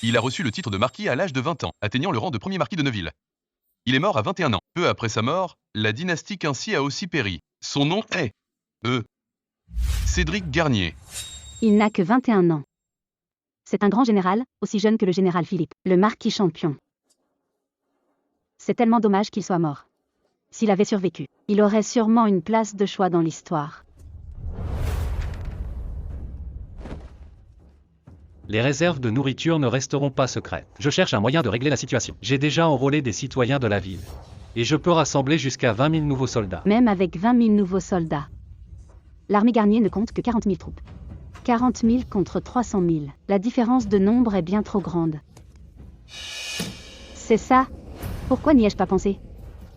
Il a reçu le titre de marquis à l'âge de 20 ans, atteignant le rang de premier marquis de Neuville. Il est mort à 21 ans. Peu après sa mort, la dynastie Quincy a aussi péri. Son nom est... Cédric Garnier. Il n'a que 21 ans. C'est un grand général, aussi jeune que le général Philippe, le marquis champion. C'est tellement dommage qu'il soit mort. S'il avait survécu, il aurait sûrement une place de choix dans l'histoire. Les réserves de nourriture ne resteront pas secrètes. Je cherche un moyen de régler la situation. J'ai déjà enrôlé des citoyens de la ville. Et je peux rassembler jusqu'à 20 000 nouveaux soldats. Même avec 20 000 nouveaux soldats. L'armée Garnier ne compte que 40 000 troupes. 40 000 contre 300 000. La différence de nombre est bien trop grande. C'est ça. Pourquoi n'y ai-je pas pensé?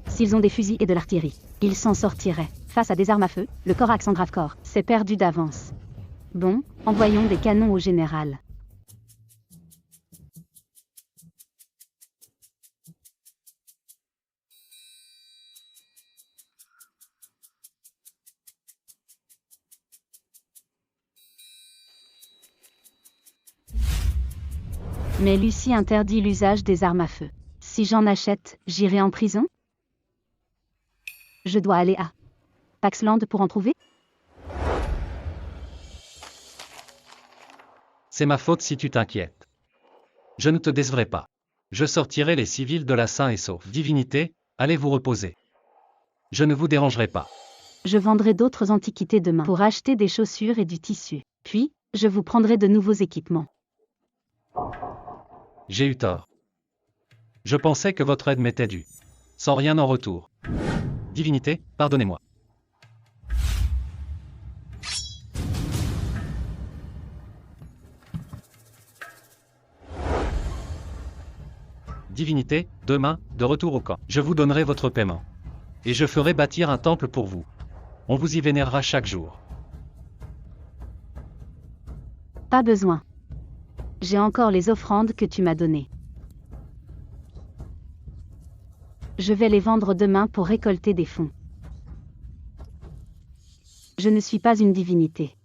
S'ils ont des fusils et de l'artillerie, ils s'en sortiraient. Face à des armes à feu, le corax en grave corps, c'est perdu d'avance. Bon, envoyons des canons au général. Mais Lucie interdit l'usage des armes à feu. Si j'en achète, j'irai en prison? Je dois aller à Paxland pour en trouver? C'est ma faute si tu t'inquiètes. Je ne te décevrai pas. Je sortirai les civils de la sain et sauf. Divinité, allez vous reposer. Je ne vous dérangerai pas. Je vendrai d'autres antiquités demain pour acheter des chaussures et du tissu. Puis, je vous prendrai de nouveaux équipements. J'ai eu tort. Je pensais que votre aide m'était due. Sans rien en retour. Divinité, pardonnez-moi. Divinité, demain, de retour au camp. Je vous donnerai votre paiement. Et je ferai bâtir un temple pour vous. On vous y vénérera chaque jour. Pas besoin. J'ai encore les offrandes que tu m'as données. Je vais les vendre demain pour récolter des fonds. Je ne suis pas une divinité.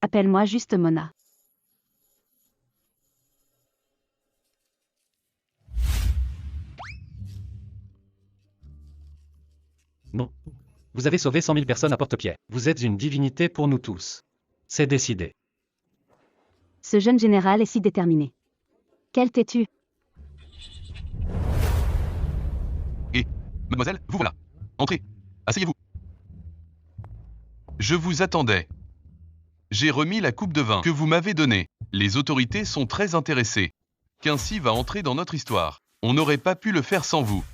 Appelle-moi juste Mona. Non. Vous avez sauvé 100 000 personnes à Porte-Pierre. Vous êtes une divinité pour nous tous. C'est décidé. Ce jeune général est si déterminé. Quel t'es-tu? Et, mademoiselle, vous voilà. Entrez. Asseyez-vous. Je vous attendais. J'ai remis la coupe de vin que vous m'avez donnée. Les autorités sont très intéressées. Quincy va entrer dans notre histoire. On n'aurait pas pu le faire sans vous.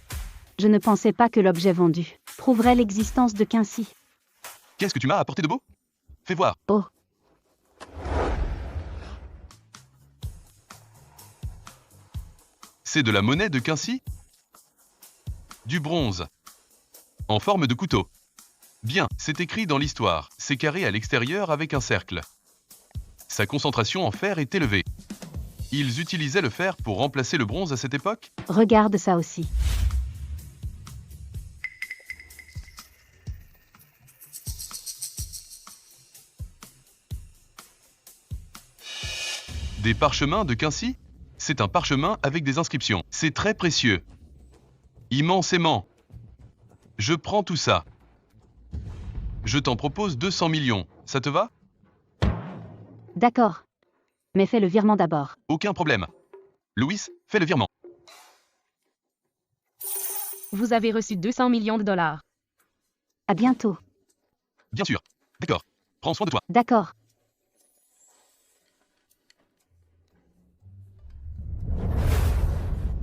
Je ne pensais pas que l'objet vendu prouverait l'existence de Quincy. Qu'est-ce que tu m'as apporté de beau? Fais voir. Oh. C'est de la monnaie de Quincy? Du bronze. En forme de couteau. Bien, c'est écrit dans l'histoire. C'est carré à l'extérieur avec un cercle. Sa concentration en fer est élevée. Ils utilisaient le fer pour remplacer le bronze à cette époque? Regarde ça aussi. Des parchemins de Quincy? C'est un parchemin avec des inscriptions. C'est très précieux. Immensément. Je prends tout ça. Je t'en propose 200 millions. Ça te va? D'accord. Mais fais le virement d'abord. Aucun problème. Louis, fais le virement. Vous avez reçu 200 millions de dollars. À bientôt. Bien sûr. D'accord. Prends soin de toi. D'accord.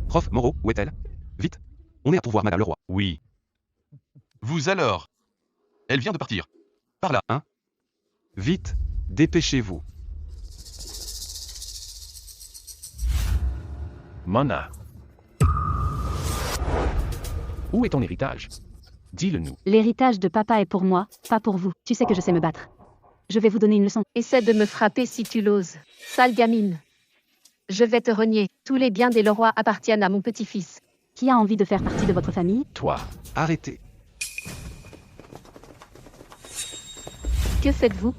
Prof Moreau, où est-elle? Vite. On est à pourvoir Madame Leroy. Oui. Vous alors? Elle vient de partir. Par là. Hein? Vite. Dépêchez-vous. Mona. Où est ton héritage? Dis-le-nous. L'héritage de papa est pour moi, pas pour vous. Tu sais que je sais me battre. Je vais vous donner une leçon. Essaie de me frapper si tu l'oses. Sale gamine. Je vais te renier. Tous les biens des Leroy appartiennent à mon petit-fils. Qui a envie de faire partie de votre famille? Toi. Arrêtez. Que faites-vous?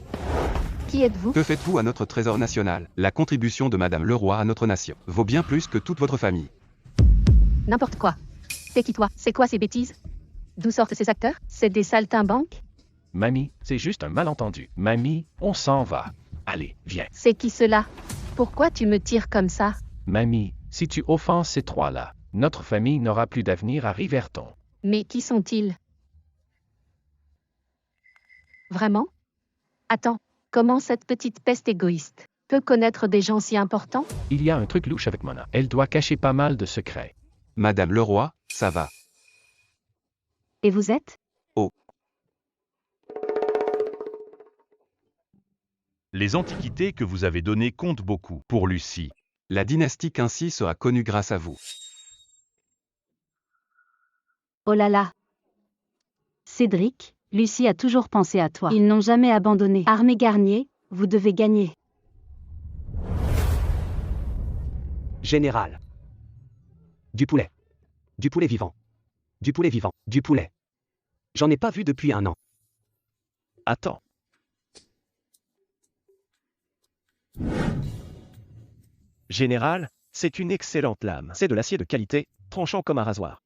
Qui êtes-vous? Que faites-vous à notre trésor national? La contribution de Madame Leroy à notre nation vaut bien plus que toute votre famille. N'importe quoi. T'es qui toi? C'est quoi ces bêtises? D'où sortent ces acteurs? C'est des saltimbanques? Mamie, c'est juste un malentendu. Mamie, on s'en va. Allez, viens. C'est qui cela? Pourquoi tu me tires comme ça? Mamie, si tu offenses ces trois-là, notre famille n'aura plus d'avenir à Riverton. Mais qui sont-ils? Vraiment? Attends, comment cette petite peste égoïste peut connaître des gens si importants? Il y a un truc louche avec Mona. Elle doit cacher pas mal de secrets. Madame Leroy, ça va. Et vous êtes? Oh. Les antiquités que vous avez données comptent beaucoup pour Lucie. La dynastie Quincy sera connue grâce à vous. Oh là là. Cédric, Lucie a toujours pensé à toi. Ils n'ont jamais abandonné. Armée Garnier, vous devez gagner. Général. Du poulet. Du poulet vivant. Du poulet vivant. Du poulet. J'en ai pas vu depuis 1 an. Attends. Général, c'est une excellente lame. C'est de l'acier de qualité, tranchant comme un rasoir.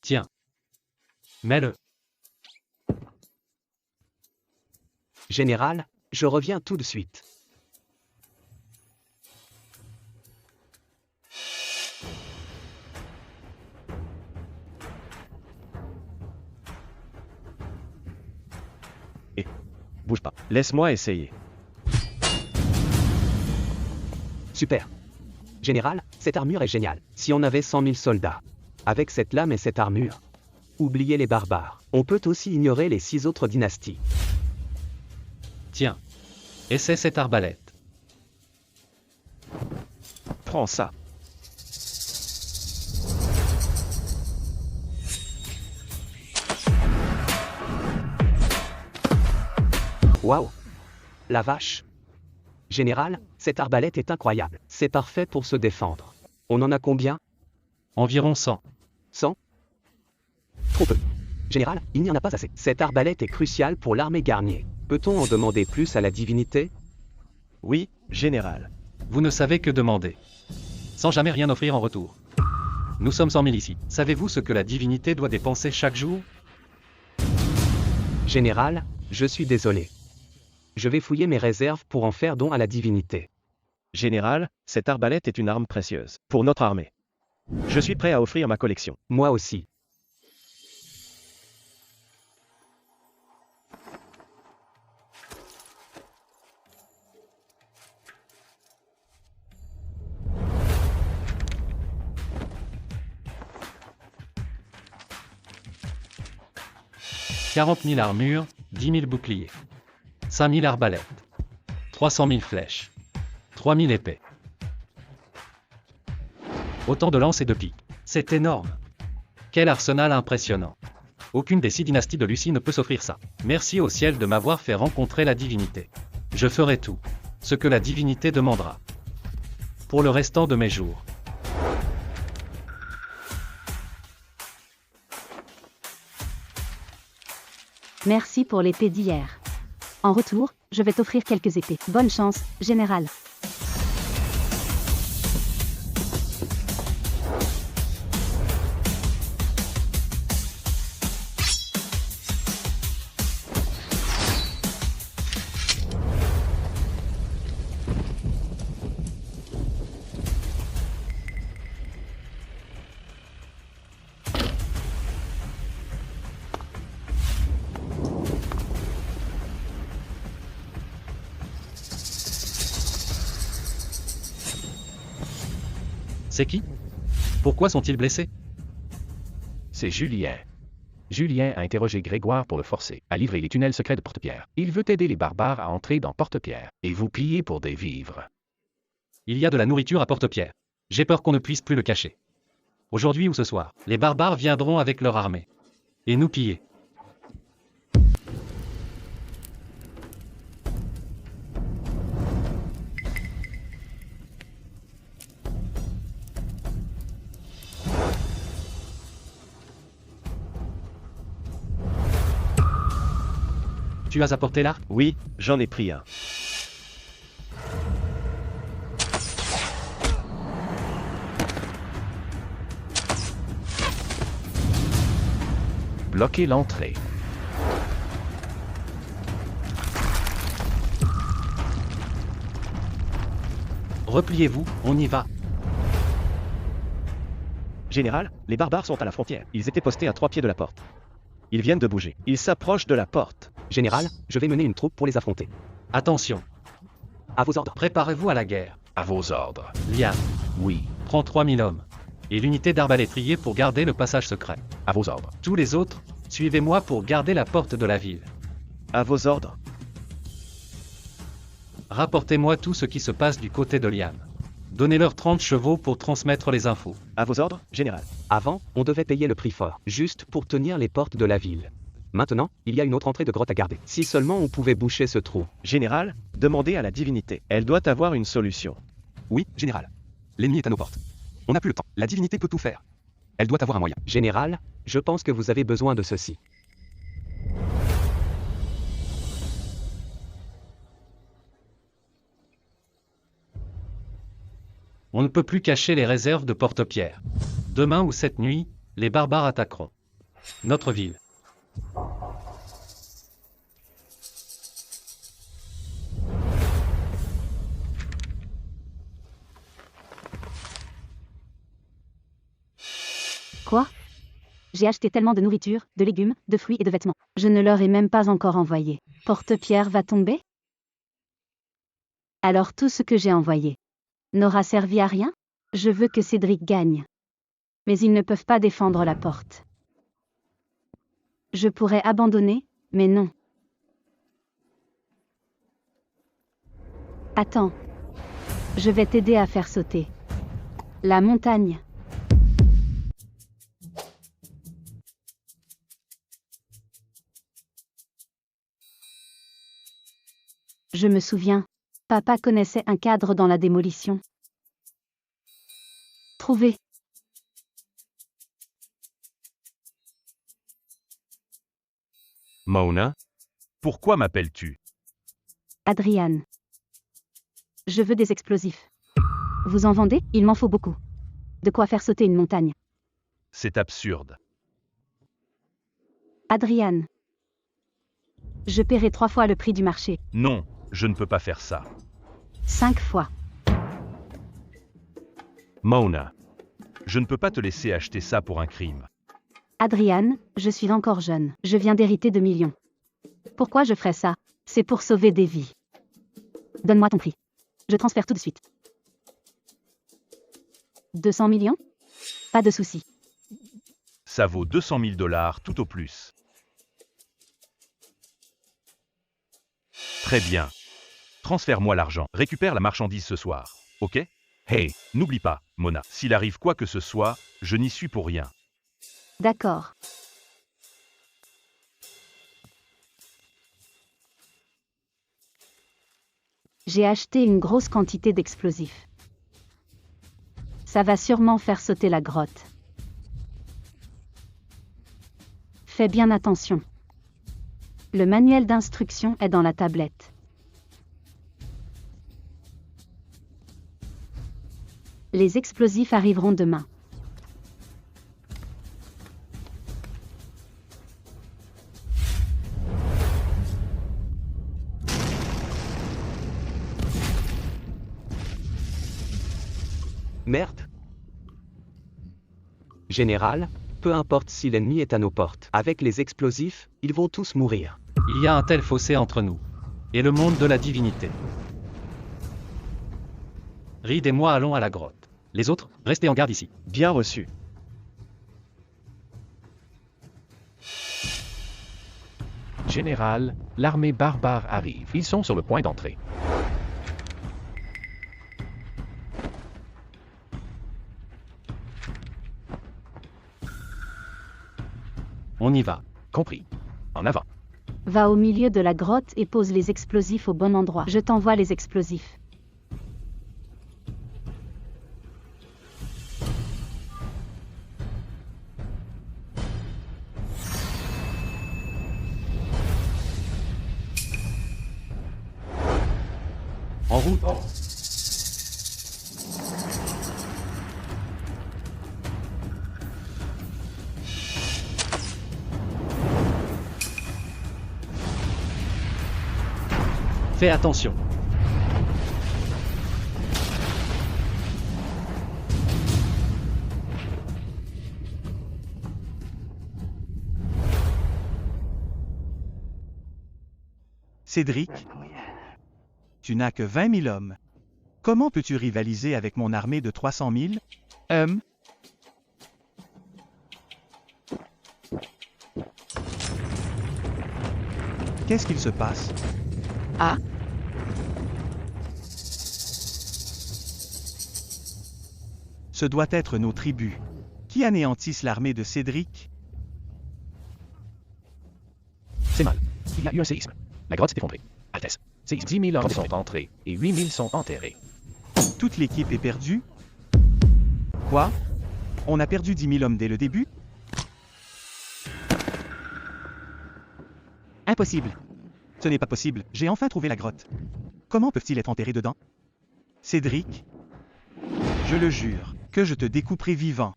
Tiens. Mets-le. Général, je reviens tout de suite. Bouge pas. Laisse-moi essayer. Super. Général, cette armure est géniale. Si on avait 100 000 soldats, avec cette lame et cette armure, oubliez les barbares. On peut aussi ignorer les 6 autres dynasties. Tiens. Essaie cette arbalète. Prends ça. Waouh! La vache! Général, cette arbalète est incroyable. C'est parfait pour se défendre. On en a combien? Environ 100. 100? Trop peu. Général, il n'y en a pas assez. Cette arbalète est cruciale pour l'armée Garnier. Peut-on en demander plus à la divinité? Oui, général. Vous ne savez que demander. Sans jamais rien offrir en retour. Nous sommes 100 000 ici. Savez-vous ce que la divinité doit dépenser chaque jour? Général, je suis désolé. Je vais fouiller mes réserves pour en faire don à la divinité. Général, cette arbalète est une arme précieuse pour notre armée. Je suis prêt à offrir ma collection. Moi aussi. 40 000 armures, 10 000 boucliers. 5 000 arbalètes. 300 000 flèches. 3 000 épées. Autant de lances et de piques. C'est énorme. Quel arsenal impressionnant. Aucune des 6 dynasties de Lucie ne peut s'offrir ça. Merci au ciel de m'avoir fait rencontrer la divinité. Je ferai tout ce que la divinité demandera. Pour le restant de mes jours. Merci pour l'épée d'hier. En retour, je vais t'offrir quelques épées. Bonne chance, général. C'est qui? Pourquoi sont-ils blessés? C'est Julien. Julien a interrogé Grégoire pour le forcer à livrer les tunnels secrets de Porte-Pierre. Il veut aider les barbares à entrer dans Porte-Pierre et vous piller pour des vivres. Il y a de la nourriture à Porte-Pierre. J'ai peur qu'on ne puisse plus le cacher. Aujourd'hui ou ce soir, les barbares viendront avec leur armée. Et nous piller. Tu as apporté l'arc? Oui, j'en ai pris un. Bloquez l'entrée. Repliez-vous, on y va. Général, les barbares sont à la frontière. Ils étaient postés à 3 pieds de la porte. Ils viennent de bouger. Ils s'approchent de la porte. Général, je vais mener une troupe pour les affronter. Attention. À vos ordres. Préparez-vous à la guerre. À vos ordres. Liam. Oui. Prends 3000 hommes. Et l'unité d'arbalétrier pour garder le passage secret. À vos ordres. Tous les autres, suivez-moi pour garder la porte de la ville. À vos ordres. Rapportez-moi tout ce qui se passe du côté de Liam. Donnez-leur 30 chevaux pour transmettre les infos. À vos ordres, général. Avant, on devait payer le prix fort, juste pour tenir les portes de la ville. Maintenant, il y a une autre entrée de grotte à garder. Si seulement on pouvait boucher ce trou. Général, demandez à la divinité. Elle doit avoir une solution. Oui, général. L'ennemi est à nos portes. On n'a plus le temps. La divinité peut tout faire. Elle doit avoir un moyen. Général, je pense que vous avez besoin de ceci. On ne peut plus cacher les réserves de Porte-Pierre. Demain ou cette nuit, les barbares attaqueront notre ville. Quoi? J'ai acheté tellement de nourriture, de légumes, de fruits et de vêtements. Je ne leur ai même pas encore envoyé. Porte-Pierre va tomber? Alors tout ce que j'ai envoyé n'aura servi à rien? Je veux que Cédric gagne. Mais ils ne peuvent pas défendre la porte. Je pourrais abandonner, mais non. Attends. Je vais t'aider à faire sauter la montagne. Je me souviens. Papa connaissait un cadre dans la démolition. Trouvé. Mona? Pourquoi m'appelles-tu? Adrian. Je veux des explosifs. Vous en vendez? Il m'en faut beaucoup. De quoi faire sauter une montagne. C'est absurde. Adrian. Je paierai 3 fois le prix du marché. Non, je ne peux pas faire ça. 5 fois. Mona. Je ne peux pas te laisser acheter ça pour un crime. Adrian, je suis encore jeune. Je viens d'hériter de millions. Pourquoi je ferais ça? C'est pour sauver des vies. Donne-moi ton prix. Je transfère tout de suite. 200 millions? Pas de souci. Ça vaut 200 000 $ tout au plus. Très bien. Transfère-moi l'argent. Récupère la marchandise ce soir. Ok? Hey, n'oublie pas, Mona, s'il arrive quoi que ce soit, je n'y suis pour rien. D'accord. J'ai acheté une grosse quantité d'explosifs. Ça va sûrement faire sauter la grotte. Fais bien attention. Le manuel d'instruction est dans la tablette. Les explosifs arriveront demain. Merde. Général, peu importe si l'ennemi est à nos portes. Avec les explosifs, ils vont tous mourir. Il y a un tel fossé entre nous et le monde de la divinité. Reed et moi allons à la grotte. Les autres, restez en garde ici. Bien reçu. Général, l'armée barbare arrive. Ils sont sur le point d'entrer. On y va. Compris. En avant. Va au milieu de la grotte et pose les explosifs au bon endroit. Je t'envoie les explosifs. En route. Fais attention. Cédric, tu n'as que 20 000 hommes. Comment peux-tu rivaliser avec mon armée de 300 000 Qu'est-ce qu'il se passe? Ah, Ce doit être nos tribus, qui anéantissent l'armée de Cédric. C'est mal. Il y a eu un séisme. La grotte s'est effondrée. Altesse. Séisme. 10 000 hommes sont entrés et 8 000 sont enterrés. Toute l'équipe est perdue? Quoi? On a perdu 10 000 hommes dès le début? Impossible. Ce n'est pas possible, j'ai enfin trouvé la grotte. Comment peuvent-ils être enterrés dedans? Cédric, je le jure, que je te découperai vivant.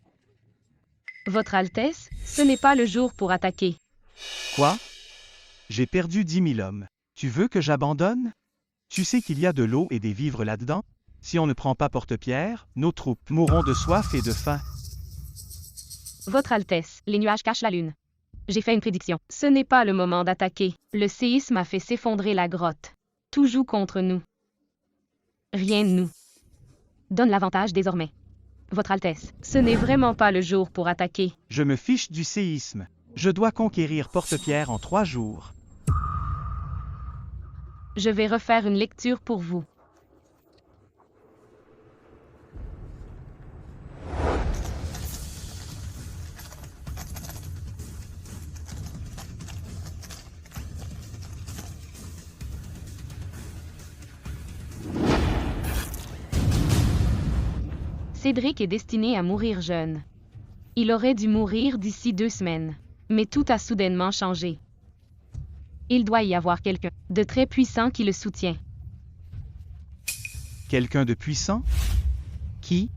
Votre Altesse, ce n'est pas le jour pour attaquer. Quoi? J'ai perdu 10 000 hommes. Tu veux que j'abandonne? Tu sais qu'il y a de l'eau et des vivres là-dedans? Si on ne prend pas Porte-Pierre, nos troupes mourront de soif et de faim. Votre Altesse, les nuages cachent la lune. J'ai fait une prédiction. Ce n'est pas le moment d'attaquer. Le séisme a fait s'effondrer la grotte. Tout joue contre nous. Rien ne nous donne l'avantage désormais. Votre Altesse, ce n'est vraiment pas le jour pour attaquer. Je me fiche du séisme. Je dois conquérir Porte-Pierre en 3 jours. Je vais refaire une lecture pour vous. Cédric est destiné à mourir jeune. Il aurait dû mourir d'ici 2 semaines. Mais tout a soudainement changé. Il doit y avoir quelqu'un de très puissant qui le soutient. Quelqu'un de puissant? Qui?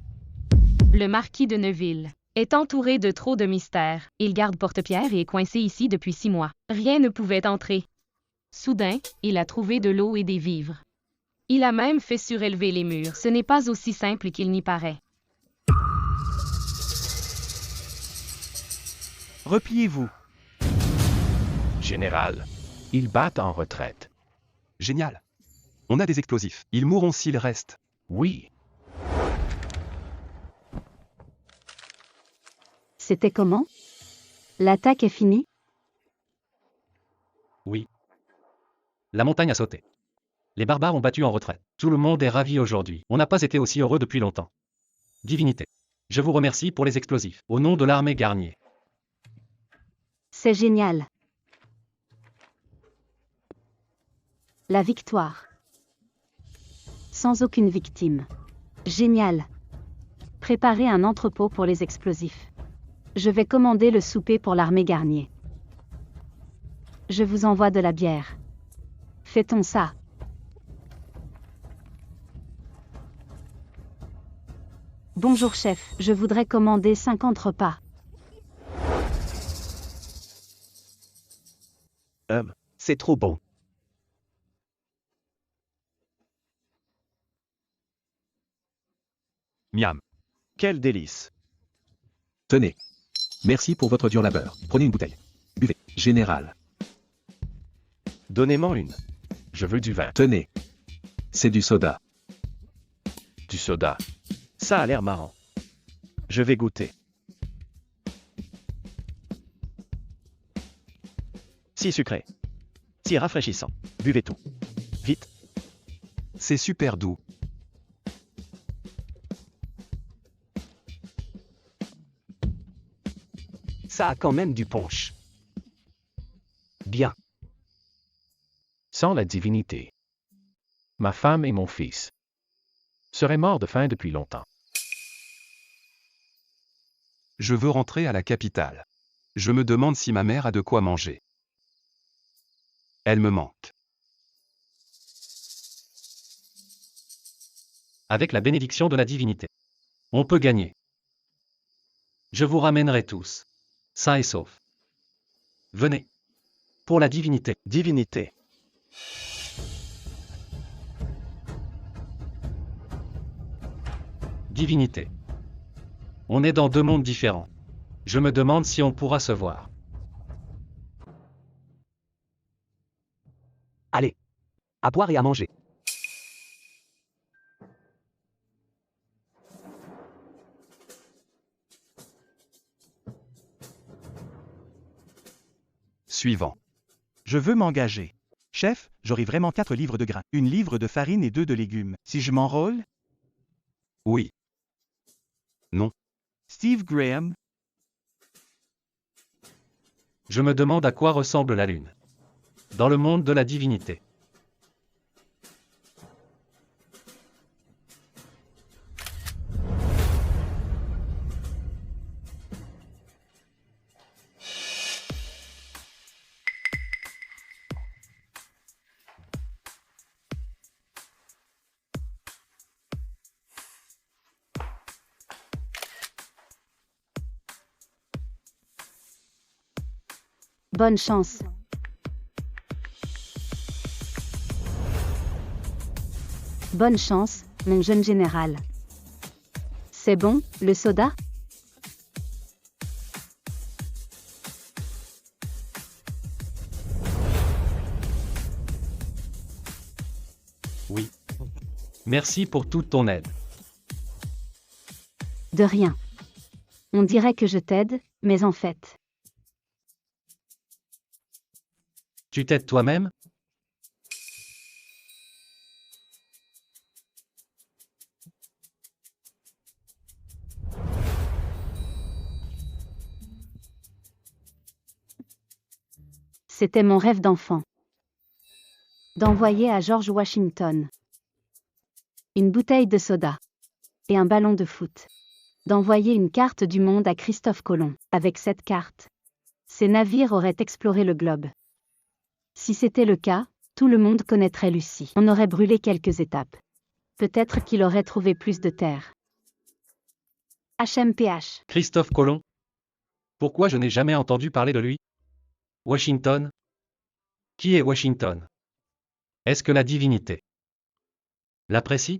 Le marquis de Neuville est entouré de trop de mystères. Il garde Porte-Pierre et est coincé ici depuis 6 mois. Rien ne pouvait entrer. Soudain, il a trouvé de l'eau et des vivres. Il a même fait surélever les murs. Ce n'est pas aussi simple qu'il n'y paraît. Repliez-vous. Général, ils battent en retraite. Génial. On a des explosifs. Ils mourront s'ils restent. Oui. C'était comment? L'attaque est finie? Oui. La montagne a sauté. Les barbares ont battu en retraite. Tout le monde est ravi aujourd'hui. On n'a pas été aussi heureux depuis longtemps. Divinité. Je vous remercie pour les explosifs. Au nom de l'armée Garnier. C'est génial. La victoire. Sans aucune victime. Génial. Préparez un entrepôt pour les explosifs. Je vais commander le souper pour l'armée Garnier. Je vous envoie de la bière. Fêtons ça. Bonjour chef, je voudrais commander 50 repas. C'est trop bon. Miam. Quel délice. Tenez. Merci pour votre dur labeur. Prenez une bouteille. Buvez. Général. Donnez-moi une. Je veux du vin. Tenez. C'est du soda. Du soda. Ça a l'air marrant. Je vais goûter. Si sucré. Si rafraîchissant. Buvez tout. Vite. C'est super doux. Ça a quand même du punch. Bien. Sans la divinité. Ma femme et mon fils seraient morts de faim depuis longtemps. Je veux rentrer à la capitale. Je me demande si ma mère a de quoi manger. Elle me manque. Avec la bénédiction de la divinité. On peut gagner. Je vous ramènerai tous. Sains et saufs. Venez. Pour la divinité. Divinité. Divinité. On est dans deux mondes différents. Je me demande si on pourra se voir. Allez. À boire et à manger. Suivant. Je veux m'engager. Chef, j'aurai vraiment 4 livres de grains, 1 livre de farine et 2 de légumes. Si je m'enrôle? Oui. Non. Steve Graham. Je me demande à quoi ressemble la lune. Dans le monde de la divinité. Bonne chance. Bonne chance, mon jeune général. C'est bon, le soda? Oui. Merci pour toute ton aide. De rien. On dirait que je t'aide, mais en fait. Tu t'aides toi-même? C'était mon rêve d'enfant. D'envoyer à George Washington une bouteille de soda et un ballon de foot. D'envoyer une carte du monde à Christophe Colomb. Avec cette carte, ces navires auraient exploré le globe. Si c'était le cas, tout le monde connaîtrait Lucie. On aurait brûlé quelques étapes. Peut-être qu'il aurait trouvé plus de terre. HMPH. Christophe Colomb? Pourquoi je n'ai jamais entendu parler de lui? Washington? Qui est Washington? Est-ce que la divinité l'apprécie?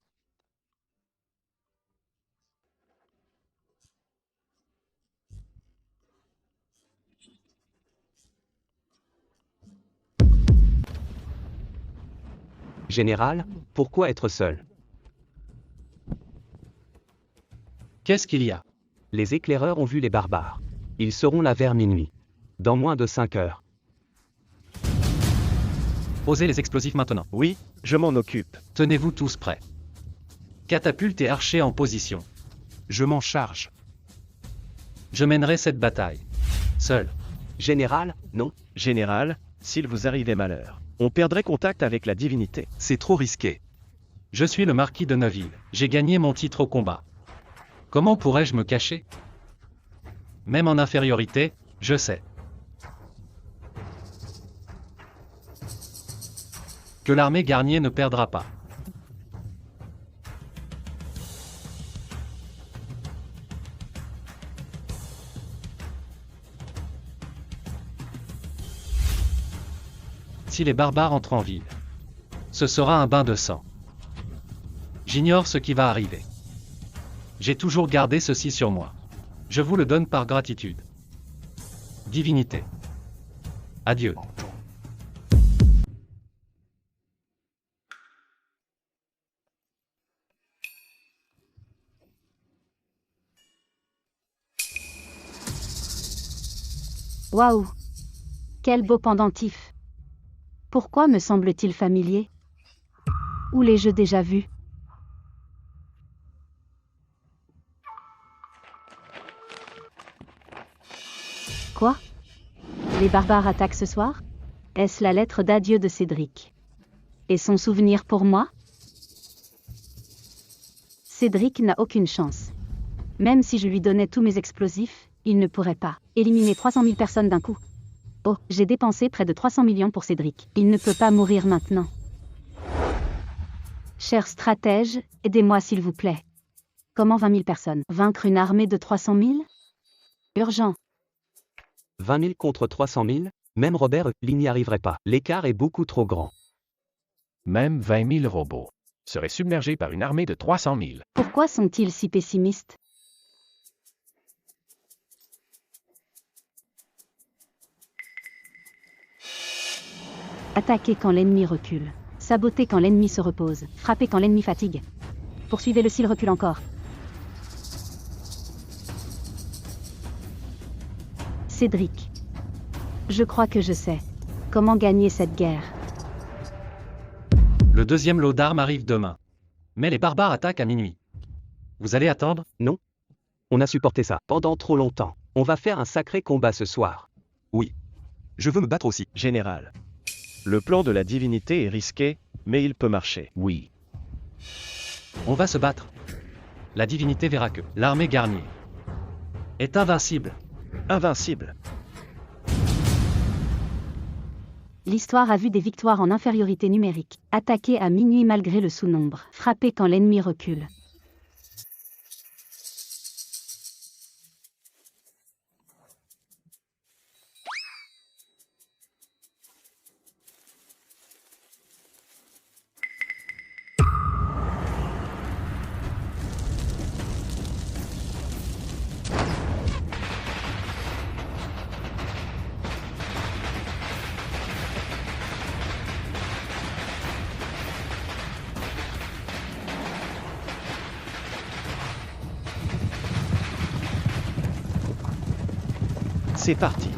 Général, pourquoi être seul? Qu'est-ce qu'il y a? Les éclaireurs ont vu les barbares. Ils seront là vers minuit. Dans moins de 5 heures. Posez les explosifs maintenant. Oui, je m'en occupe. Tenez-vous tous prêts. Catapulte et archers en position. Je m'en charge. Je mènerai cette bataille. Seul. Général, non. Général, s'il vous arrivait malheur, on perdrait contact avec la divinité. C'est trop risqué. Je suis le marquis de Neuville. J'ai gagné mon titre au combat. Comment pourrais-je me cacher? Même en infériorité, je sais. Que l'armée Garnier ne perdra pas. Si les barbares entrent en ville, ce sera un bain de sang. J'ignore ce qui va arriver. J'ai toujours gardé ceci sur moi. Je vous le donne par gratitude. Divinité. Adieu. Waouh! Quel beau pendentif! Pourquoi me semble-t-il familier? Où l'ai-je déjà vu? Quoi? Les barbares attaquent ce soir? Est-ce la lettre d'adieu de Cédric? Et son souvenir pour moi? Cédric n'a aucune chance. Même si je lui donnais tous mes explosifs, il ne pourrait pas éliminer 300 000 personnes d'un coup. Oh, j'ai dépensé près de 300 millions pour Cédric. Il ne peut pas mourir maintenant. Cher stratège, aidez-moi s'il vous plaît. Comment 20 000 personnes? Vaincre une armée de 300 000? Urgent. 20 000 contre 300 000? Même Robert, il n'y arriverait pas. L'écart est beaucoup trop grand. Même 20 000 robots seraient submergés par une armée de 300 000. Pourquoi sont-ils si pessimistes? Attaquez quand l'ennemi recule. Sabotez quand l'ennemi se repose. Frappez quand l'ennemi fatigue. Poursuivez-le s'il recule encore. Cédric. Je crois que je sais. Comment gagner cette guerre? Le deuxième lot d'armes arrive demain. Mais les barbares attaquent à minuit. Vous allez attendre? Non. On a supporté ça pendant trop longtemps. On va faire un sacré combat ce soir. Oui. Je veux me battre aussi. Général. Le plan de la divinité est risqué, mais il peut marcher. Oui. On va se battre. La divinité verra que l'armée Garnier est invincible. Invincible. L'histoire a vu des victoires en infériorité numérique. Attaquer à minuit malgré le sous-nombre. Frapper quand l'ennemi recule. C'est parti.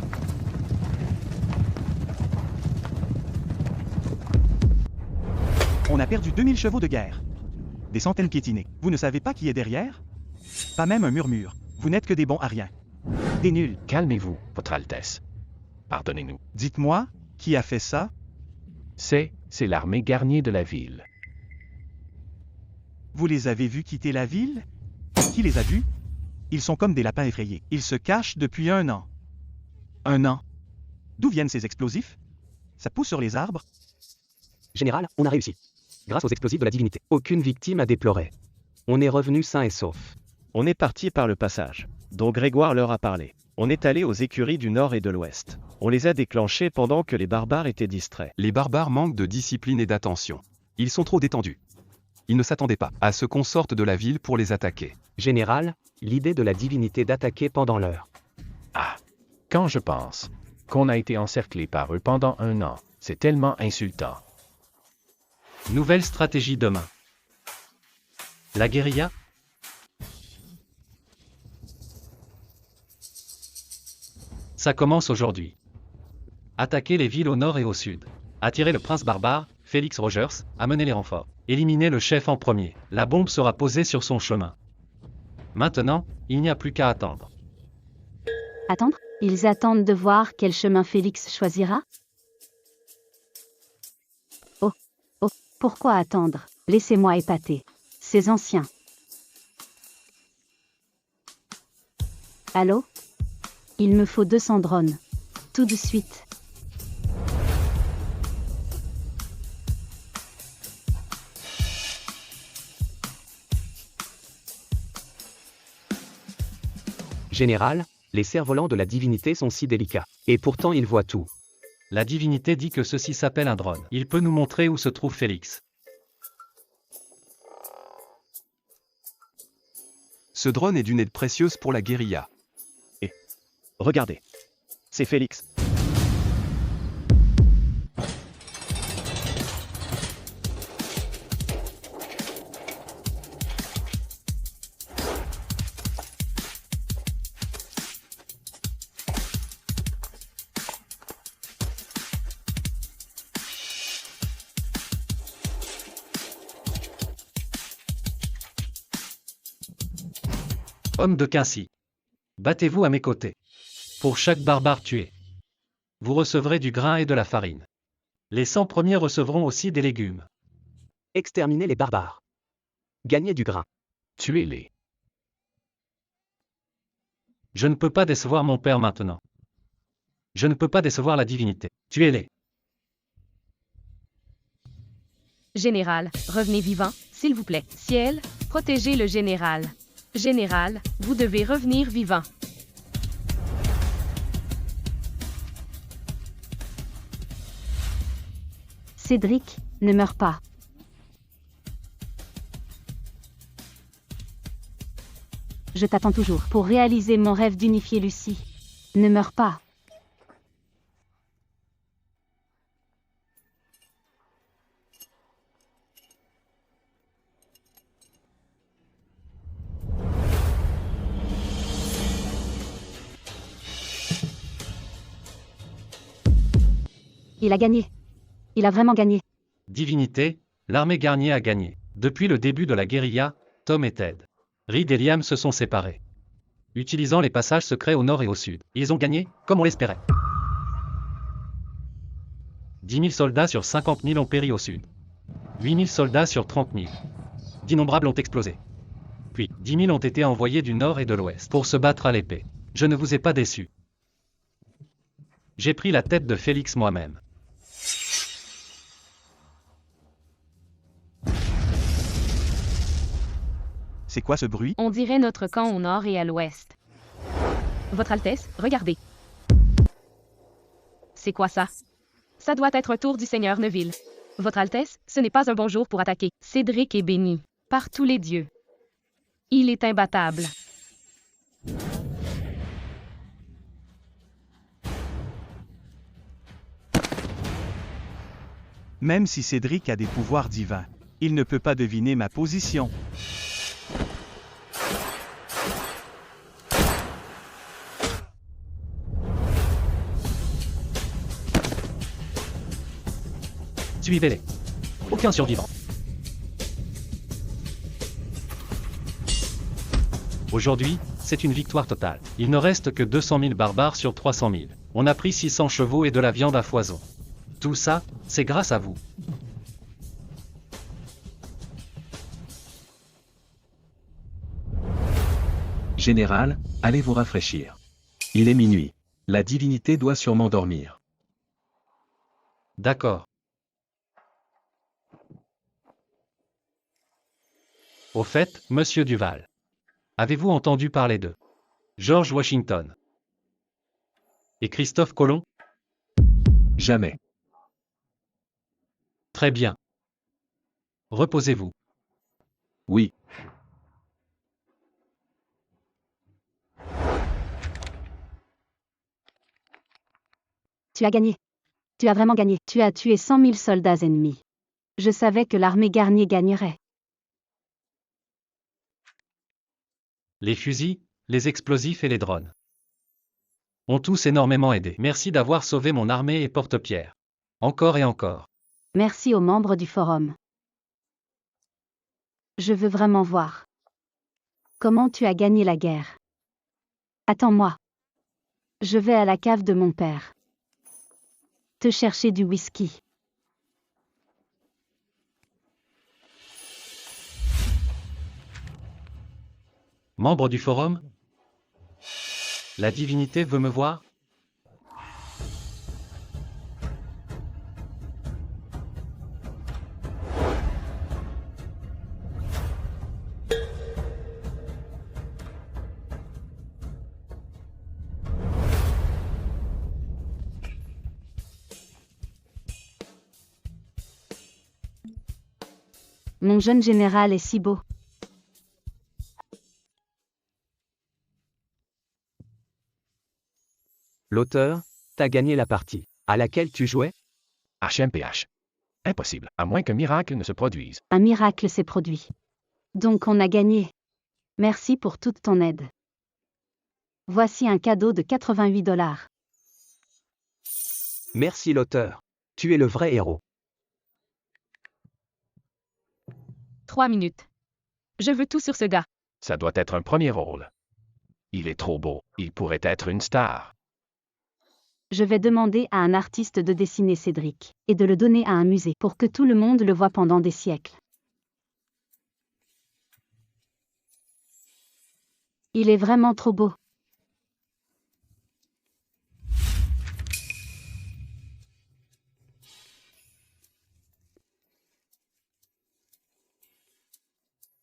On a perdu 2000 chevaux de guerre. Des centaines piétinés. Vous ne savez pas qui est derrière? Pas même un murmure. Vous n'êtes que des bons à rien. Des nuls. Calmez-vous, Votre Altesse. Pardonnez-nous. Dites-moi, qui a fait ça? C'est l'armée Garnier de la ville. Vous les avez vus quitter la ville? Qui les a vus? Ils sont comme des lapins effrayés. Ils se cachent depuis 1 an. 1 an. D'où viennent ces explosifs? Ça pousse sur les arbres? Général, on a réussi. Grâce aux explosifs de la divinité. Aucune victime à déplorer. On est revenu sain et sauf. On est parti par le passage, dont Grégoire leur a parlé. On est allé aux écuries du nord et de l'ouest. On les a déclenchées pendant que les barbares étaient distraits. Les barbares manquent de discipline et d'attention. Ils sont trop détendus. Ils ne s'attendaient pas à ce qu'on sorte de la ville pour les attaquer. Général, l'idée de la divinité d'attaquer pendant l'heure. Ah! Quand je pense qu'on a été encerclé par eux pendant 1 an, c'est tellement insultant. Nouvelle stratégie demain. La guérilla? Ça commence aujourd'hui. Attaquer les villes au nord et au sud. Attirez le prince barbare, Félix Rogers, amenez les renforts. Éliminez le chef en premier. La bombe sera posée sur son chemin. Maintenant, il n'y a plus qu'à attendre. Attendre? Ils attendent de voir quel chemin Félix choisira? Oh, oh, pourquoi attendre? Laissez-moi épater. Ces anciens. Allô? Il me faut 200 drones. Tout de suite. Général, les cerfs-volants de la divinité sont si délicats. Et pourtant ils voient tout. La divinité dit que ceci s'appelle un drone. Il peut nous montrer où se trouve Félix. Ce drone est d'une aide précieuse pour la guérilla. Et regardez, c'est Félix. Homme de Quincy. Battez-vous à mes côtés. Pour chaque barbare tué, vous recevrez du grain et de la farine. Les 100 premiers recevront aussi des légumes. Exterminez les barbares. Gagnez du grain. Tuez-les. Je ne peux pas décevoir mon père maintenant. Je ne peux pas décevoir la divinité. Tuez-les. Général, revenez vivant, s'il vous plaît. Ciel, protégez le général. Général, vous devez revenir vivant. Cédric, ne meurs pas. Je t'attends toujours pour réaliser mon rêve d'unifier Lucie. Ne meurs pas. Il a gagné. Il a vraiment gagné. Divinité, l'armée Garnier a gagné. Depuis le début de la guérilla, Tom et Ted, Reed et Liam se sont séparés. Utilisant les passages secrets au nord et au sud, ils ont gagné, comme on l'espérait. 10 000 soldats sur 50 000 ont péri au sud. 8 000 soldats sur 30 000. D'innombrables ont explosé. Puis, 10 000 ont été envoyés du nord et de l'ouest pour se battre à l'épée. Je ne vous ai pas déçu. J'ai pris la tête de Félix moi-même. C'est quoi ce bruit? On dirait notre camp au nord et à l'ouest. Votre Altesse, regardez. C'est quoi ça? Ça doit être un tour du Seigneur Neville. Votre Altesse, ce n'est pas un bon jour pour attaquer. Cédric est béni par tous les dieux. Il est imbattable. Même si Cédric a des pouvoirs divins, il ne peut pas deviner ma position. Suivez-les. Aucun survivant. Aujourd'hui, c'est une victoire totale. Il ne reste que 200 000 barbares sur 300 000. On a pris 600 chevaux et de la viande à foison. Tout ça, c'est grâce à vous. Général, allez vous rafraîchir. Il est minuit. La divinité doit sûrement dormir. D'accord. Au fait, Monsieur Duval, avez-vous entendu parler de George Washington et Christophe Colomb? Jamais. Très bien. Reposez-vous. Oui. Tu as gagné. Tu as vraiment gagné. Tu as tué 100 000 soldats ennemis. Je savais que l'armée Garnier gagnerait. Les fusils, les explosifs et les drones ont tous énormément aidé. Merci d'avoir sauvé mon armée et porte-pierre. Encore et encore. Merci aux membres du forum. Je veux vraiment voir. Comment tu as gagné la guerre? Attends-moi. Je vais à la cave de mon père. Te chercher du whisky. Membre du forum? La divinité veut me voir? Mon jeune général est si beau. L'auteur, t'as gagné la partie. À laquelle tu jouais? HMPH. Impossible, à moins qu'un miracle ne se produise. Un miracle s'est produit. Donc on a gagné. Merci pour toute ton aide. Voici un cadeau de 88 $. Merci l'auteur. Tu es le vrai héros. 3 minutes. Je veux tout sur ce gars. Ça doit être un premier rôle. Il est trop beau, il pourrait être une star. Je vais demander à un artiste de dessiner Cédric, et de le donner à un musée pour que tout le monde le voie pendant des siècles. Il est vraiment trop beau.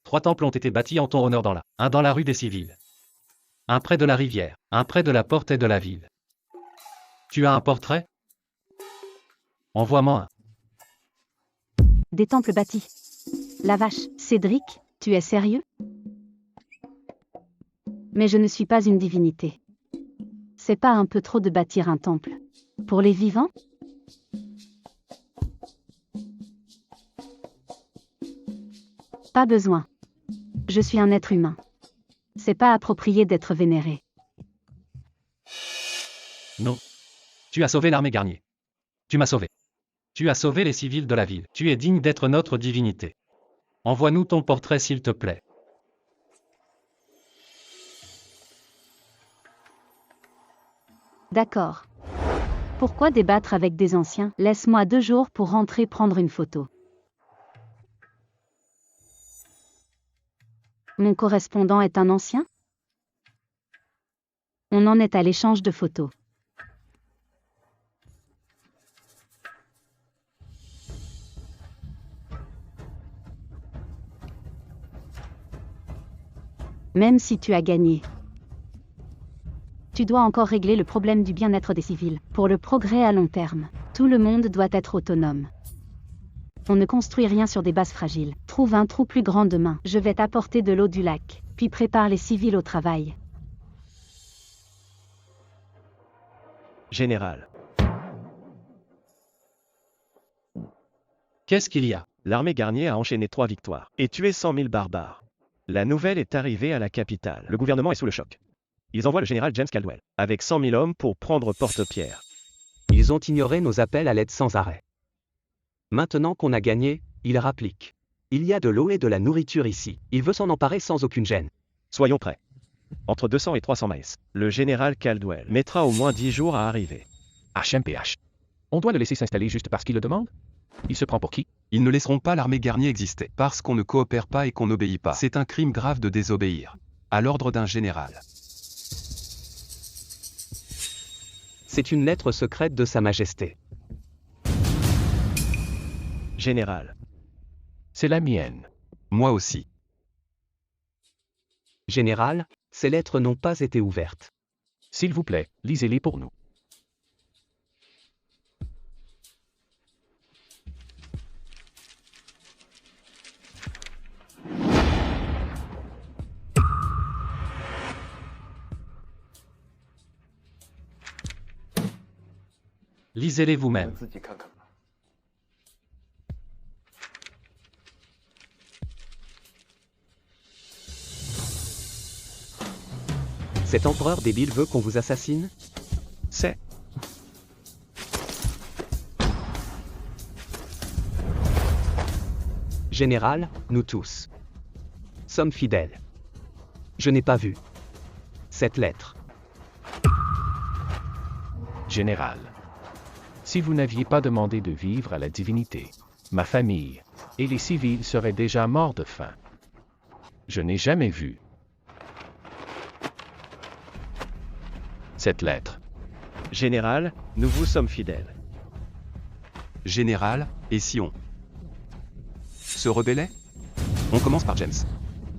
Trois temples ont été bâtis en ton honneur un dans la rue des Civils, un près de la rivière, un près de la porte et de la ville. Tu as un portrait? Envoie-moi un. Des temples bâtis. La vache, Cédric, tu es sérieux? Mais je ne suis pas une divinité. C'est pas un peu trop de bâtir un temple? Pour les vivants? Pas besoin. Je suis un être humain. C'est pas approprié d'être vénéré. Non. Tu as sauvé l'armée Garnier. Tu m'as sauvé. Tu as sauvé les civils de la ville. Tu es digne d'être notre divinité. Envoie-nous ton portrait s'il te plaît. D'accord. Pourquoi débattre avec des anciens? Laisse-moi 2 jours pour rentrer prendre une photo. Mon correspondant est un ancien? On en est à l'échange de photos. Même si tu as gagné. Tu dois encore régler le problème du bien-être des civils. Pour le progrès à long terme, tout le monde doit être autonome. On ne construit rien sur des bases fragiles. Trouve un trou plus grand demain. Je vais t'apporter de l'eau du lac, puis prépare les civils au travail. Général. Qu'est-ce qu'il y a? L'armée Garnier a enchaîné 3 victoires et tué 100 000 barbares. La nouvelle est arrivée à la capitale. Le gouvernement est sous le choc. Ils envoient le général James Caldwell, avec 100 000 hommes pour prendre Porte-Pierre. Ils ont ignoré nos appels à l'aide sans arrêt. Maintenant qu'on a gagné, il rapplique. Il y a de l'eau et de la nourriture ici. Il veut s'en emparer sans aucune gêne. Soyons prêts. Entre 200 et 300 maïs. Le général Caldwell mettra au moins 10 jours à arriver. HMPH. On doit le laisser s'installer juste parce qu'il le demande? Il se prend pour qui? Ils ne laisseront pas l'armée Garnier exister, parce qu'on ne coopère pas et qu'on n'obéit pas. C'est un crime grave de désobéir. À l'ordre d'un général. C'est une lettre secrète de Sa Majesté. Général. C'est la mienne. Moi aussi. Général, ces lettres n'ont pas été ouvertes. S'il vous plaît, lisez-les pour nous. Lisez-les vous-même. Cet empereur débile veut qu'on vous assassine? C'est. Général, nous tous sommes fidèles. Je n'ai pas vu cette lettre. Général. Si vous n'aviez pas demandé de vivre à la divinité, ma famille et les civils seraient déjà morts de faim. Je n'ai jamais vu cette lettre. Général, nous vous sommes fidèles. Général, et si on se rebellait? On commence par James.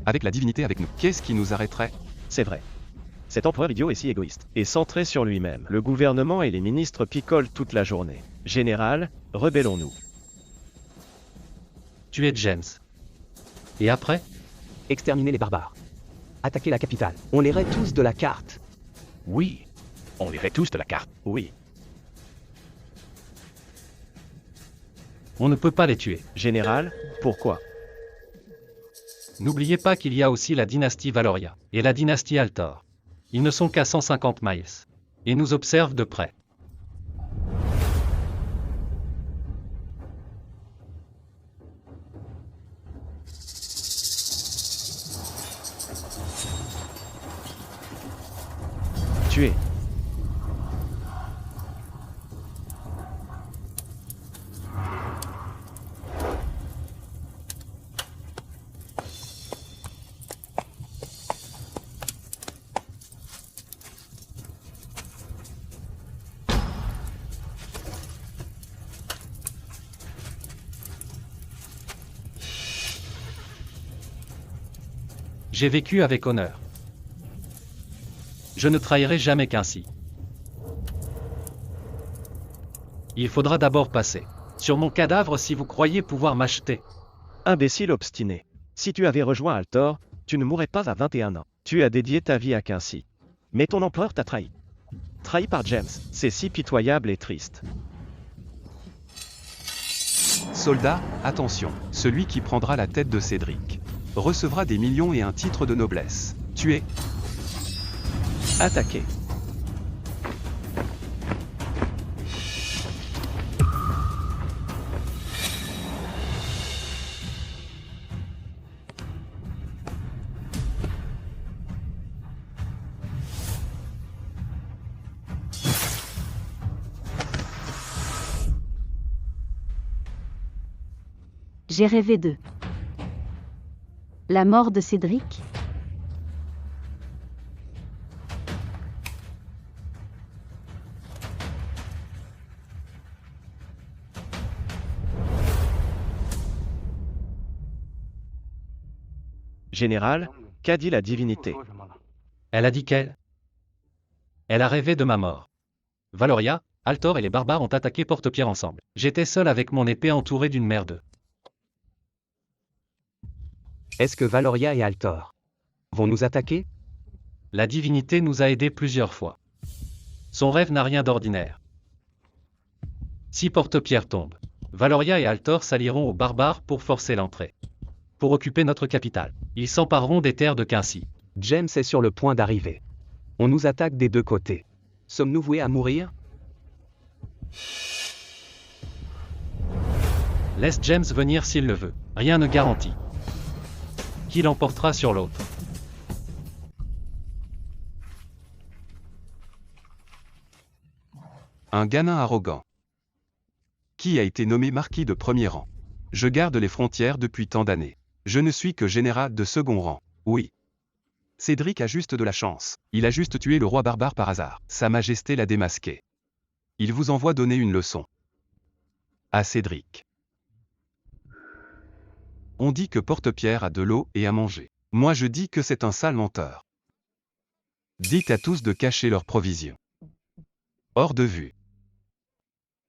Avec la divinité avec nous, qu'est-ce qui nous arrêterait? C'est vrai. Cet empereur idiot est si égoïste, et centré sur lui-même. Le gouvernement et les ministres picolent toute la journée. Général, rebellons-nous. Tuer James. Et après? Exterminer les barbares. Attaquer la capitale. On les raie tous de la carte. Oui, on lirait tous de la carte. Oui. On ne peut pas les tuer. Général, pourquoi? N'oubliez pas qu'il y a aussi la dynastie Valoria et la dynastie Altor. Ils ne sont qu'à 150 miles et nous observent de près. Tuer. J'ai vécu avec honneur. Je ne trahirai jamais qu'ainsi. Il faudra d'abord passer sur mon cadavre si vous croyez pouvoir m'acheter. Imbécile obstiné. Si tu avais rejoint Altor, tu ne mourrais pas à 21 ans. Tu as dédié ta vie à Quincy. Mais ton empereur t'a trahi. Trahi par James, c'est si pitoyable et triste. Soldats, attention, celui qui prendra la tête de Cédric recevra des millions et un titre de noblesse. Tuez. Attaquez. J'ai rêvé d'eux. La mort de Cédric? Général, qu'a dit la divinité? Elle a dit qu'elle a rêvé de ma mort. Valoria, Altor et les barbares ont attaqué Porte-Pierre ensemble. J'étais seul avec mon épée entourée d'une mer d'eux. Est-ce que Valoria et Altor vont nous attaquer? La divinité nous a aidés plusieurs fois. Son rêve n'a rien d'ordinaire. Si Porte-Pierre tombe, Valoria et Altor s'allieront aux barbares pour forcer l'entrée. Pour occuper notre capitale. Ils s'empareront des terres de Quincy. James est sur le point d'arriver. On nous attaque des deux côtés. Sommes-nous voués à mourir? Laisse James venir s'il le veut. Rien ne garantit qui l'emportera sur l'autre. Un gamin arrogant. Qui a été nommé marquis de premier rang? Je garde les frontières depuis tant d'années. Je ne suis que général de second rang. Oui. Cédric a juste de la chance. Il a juste tué le roi barbare par hasard. Sa Majesté l'a démasqué. Il vous envoie donner une leçon. À Cédric. On dit que Porte-Pierre a de l'eau et à manger. Moi je dis que c'est un sale menteur. Dites à tous de cacher leurs provisions. Hors de vue.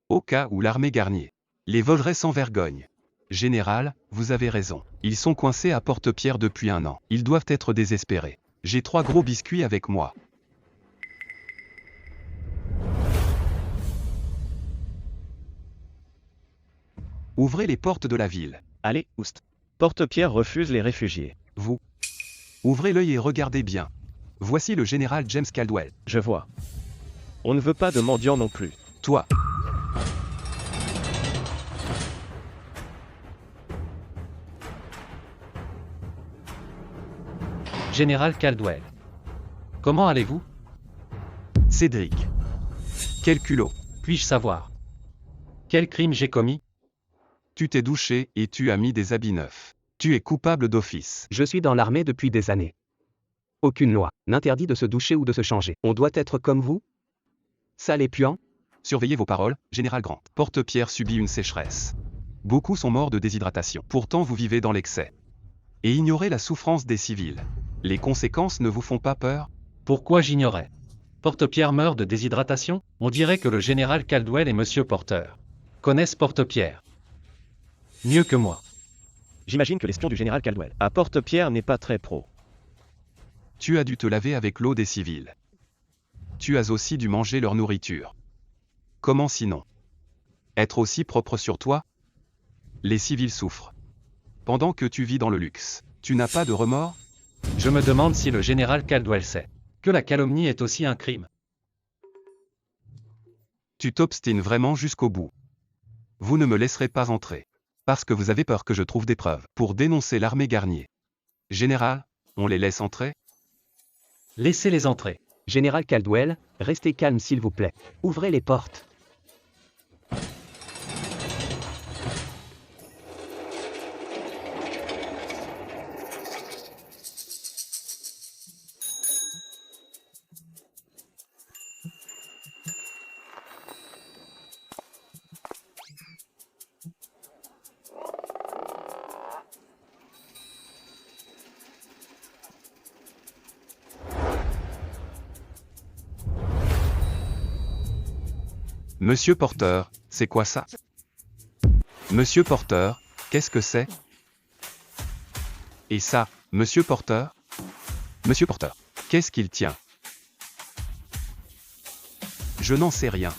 Au cas où l'armée Garnier les volerait sans vergogne. Général, vous avez raison. Ils sont coincés à Porte-Pierre depuis 1 an. Ils doivent être désespérés. J'ai 3 gros biscuits avec moi. Ouvrez les portes de la ville. Allez, oust. Porte-Pierre refuse les réfugiés. Vous. Ouvrez l'œil et regardez bien. Voici le général James Caldwell. Je vois. On ne veut pas de mendiants non plus. Toi. Général Caldwell. Comment allez-vous? Cédric. Quel culot. Puis-je savoir quel crime j'ai commis? Tu t'es douché et tu as mis des habits neufs. Tu es coupable d'office. Je suis dans l'armée depuis des années. Aucune loi n'interdit de se doucher ou de se changer. On doit être comme vous? Sale et puant? Surveillez vos paroles, Général Grant. Porte-Pierre subit une sécheresse. Beaucoup sont morts de déshydratation. Pourtant vous vivez dans l'excès. Et ignorez la souffrance des civils. Les conséquences ne vous font pas peur? Pourquoi j'ignorais? Porte-Pierre meurt de déshydratation? On dirait que le général Caldwell et Monsieur Porter connaissent Porte-Pierre mieux que moi. J'imagine que l'espion du général Caldwell à Porte-Pierre n'est pas très pro. Tu as dû te laver avec l'eau des civils. Tu as aussi dû manger leur nourriture. Comment sinon? Être aussi propre sur toi? Les civils souffrent. Pendant que tu vis dans le luxe, tu n'as pas de remords? Je me demande si le général Caldwell sait que la calomnie est aussi un crime. Tu t'obstines vraiment jusqu'au bout. Vous ne me laisserez pas entrer. Parce que vous avez peur que je trouve des preuves pour dénoncer l'armée Garnier. Général, on les laisse entrer? Laissez-les entrer. Général Caldwell, restez calme s'il vous plaît. Ouvrez les portes. Monsieur Porter, c'est quoi ça? Monsieur Porter, qu'est-ce que c'est? Et ça, Monsieur Porter? Monsieur Porter, qu'est-ce qu'il tient? Je n'en sais rien.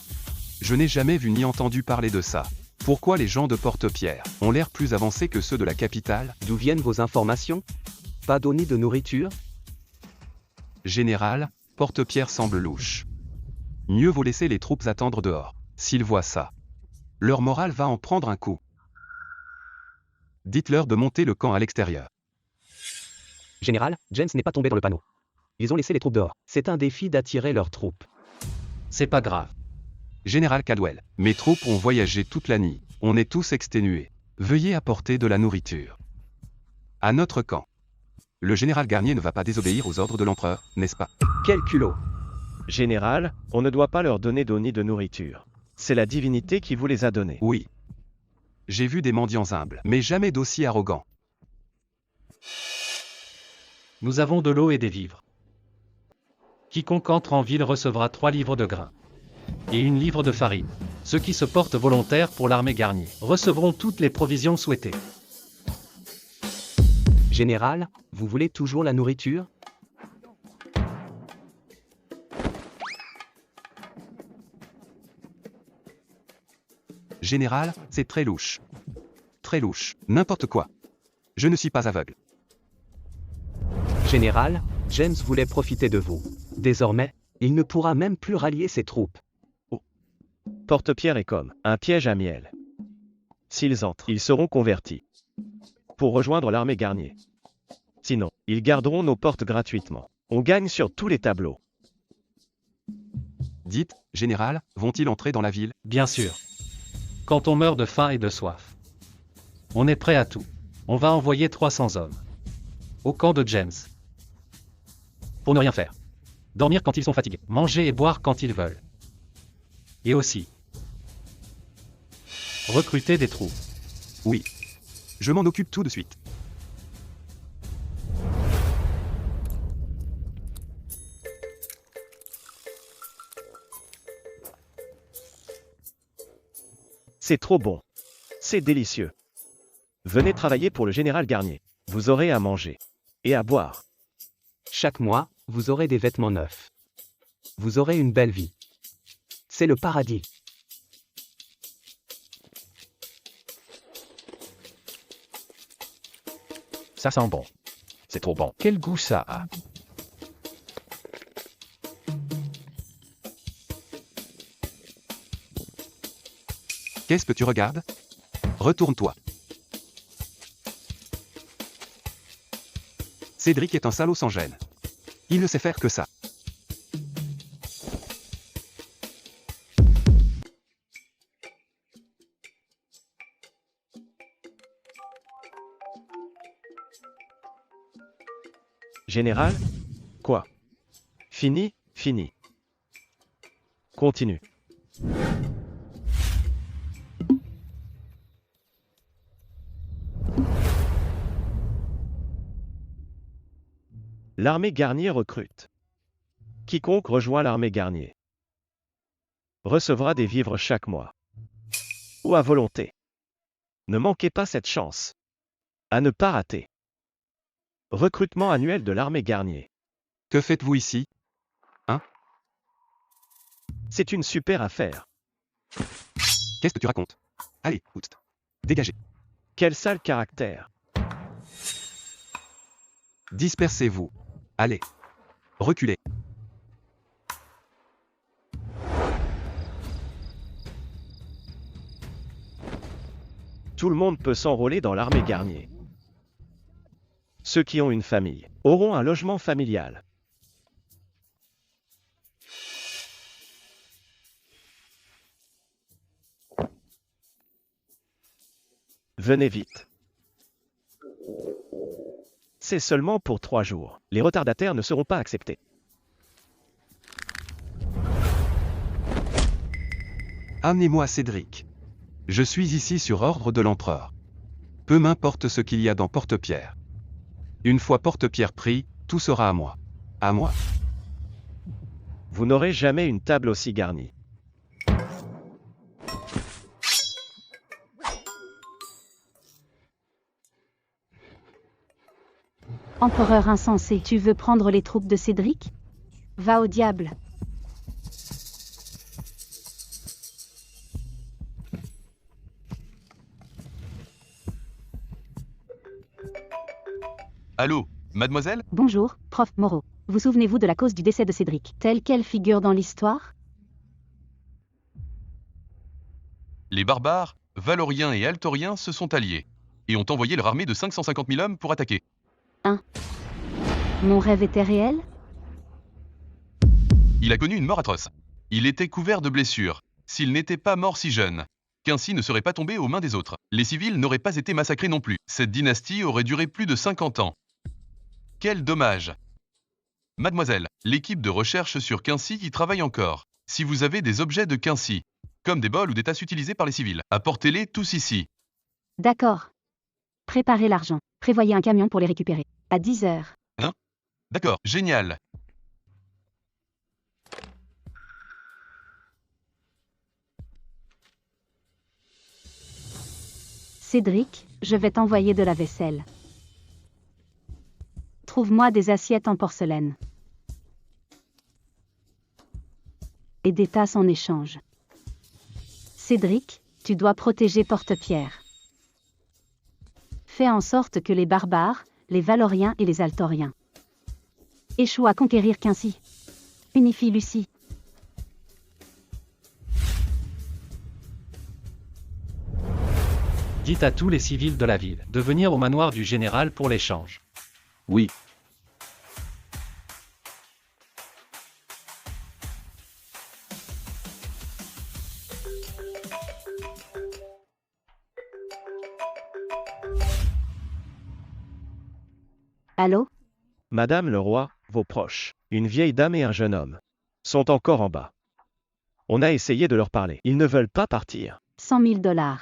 Je n'ai jamais vu ni entendu parler de ça. Pourquoi les gens de Porte-Pierre ont l'air plus avancés que ceux de la capitale? D'où viennent vos informations? Pas d'eau ni de nourriture? Général, Porte-Pierre semble louche. Mieux vaut laisser les troupes attendre dehors. S'ils voient ça, leur morale va en prendre un coup. Dites-leur de monter le camp à l'extérieur. Général, James n'est pas tombé dans le panneau. Ils ont laissé les troupes dehors. C'est un défi d'attirer leurs troupes. C'est pas grave. Général Caldwell, mes troupes ont voyagé toute la nuit. On est tous exténués. Veuillez apporter de la nourriture. À notre camp. Le général Garnier ne va pas désobéir aux ordres de l'empereur, n'est-ce pas? Quel culot! Général, on ne doit pas leur donner d'eau ni de nourriture. C'est la divinité qui vous les a donnés. Oui. J'ai vu des mendiants humbles, mais jamais d'aussi arrogants. Nous avons de l'eau et des vivres. Quiconque entre en ville recevra 3 livres de grains et 1 livre de farine. Ceux qui se portent volontaires pour l'armée Garnier recevront toutes les provisions souhaitées. Général, vous voulez toujours la nourriture? Général, c'est très louche. Très louche. N'importe quoi. Je ne suis pas aveugle. Général, James voulait profiter de vous. Désormais, il ne pourra même plus rallier ses troupes. Oh. Porte-Pierre est comme un piège à miel. S'ils entrent, ils seront convertis pour rejoindre l'armée Garnier. Sinon, ils garderont nos portes gratuitement. On gagne sur tous les tableaux. Dites, Général, vont-ils entrer dans la ville? Bien sûr. Quand on meurt de faim et de soif, on est prêt à tout. On va envoyer 300 hommes au camp de James. Pour ne rien faire. Dormir quand ils sont fatigués. Manger et boire quand ils veulent. Et aussi recruter des troupes. Oui. Je m'en occupe tout de suite. C'est trop bon. C'est délicieux. Venez travailler pour le général Garnier. Vous aurez à manger et à boire. Chaque mois, vous aurez des vêtements neufs. Vous aurez une belle vie. C'est le paradis. Ça sent bon. C'est trop bon. Quel goût ça a? Qu'est-ce que tu regardes? Retourne-toi. Cédric est un salaud sans gêne. Il ne sait faire que ça. Général? Quoi? Fini? Fini. Continue. L'armée Garnier recrute. Quiconque rejoint l'armée Garnier recevra des vivres chaque mois. Ou à volonté. Ne manquez pas cette chance. À ne pas rater. Recrutement annuel de l'armée Garnier. Que faites-vous ici? Hein? C'est une super affaire. Qu'est-ce que tu racontes? Allez, Oust. Dégagez. Quel sale caractère. Dispersez-vous. Allez. Reculez. Tout le monde peut s'enrôler dans l'armée Garnier. Ceux qui ont une famille auront un logement familial. Venez vite. C'est seulement pour 3 jours. Les retardataires ne seront pas acceptés. Amenez-moi Cédric. Je suis ici sur ordre de l'empereur. Peu m'importe ce qu'il y a dans Porte-Pierre. Une fois Porte-Pierre pris, tout sera à moi. À moi. Vous n'aurez jamais une table aussi garnie. Empereur insensé, tu veux prendre les troupes de Cédric? Va au diable. Allô, mademoiselle? Bonjour, prof Moreau. Vous souvenez-vous de la cause du décès de Cédric, telle qu'elle figure dans l'histoire? Les barbares, Valoriens et Altoriens se sont alliés et ont envoyé leur armée de 550 000 hommes pour attaquer. Mon rêve était réel? Il a connu une mort atroce. Il était couvert de blessures. S'il n'était pas mort si jeune, qu'ainsi ne serait pas tombé aux mains des autres. Les civils n'auraient pas été massacrés non plus. Cette dynastie aurait duré plus de 50 ans. Quel dommage! Mademoiselle, l'équipe de recherche sur Quincy y travaille encore. Si vous avez des objets de Quincy, comme des bols ou des tasses utilisées par les civils, apportez-les tous ici. D'accord. Préparez l'argent. Prévoyez un camion pour les récupérer. À 10 heures. Hein? D'accord, génial. Cédric, je vais t'envoyer de la vaisselle. Trouve-moi des assiettes en porcelaine. Et des tasses en échange. Cédric, tu dois protéger Porte-Pierre. Fais en sorte que les barbares, les Valoriens et les Altoriens échouent à conquérir Quincy. Unifie Lucie. Dites à tous les civils de la ville de venir au manoir du général pour l'échange. Oui. Allô? Madame le roi, vos proches, une vieille dame et un jeune homme, sont encore en bas. On a essayé de leur parler. Ils ne veulent pas partir. 100 000 $.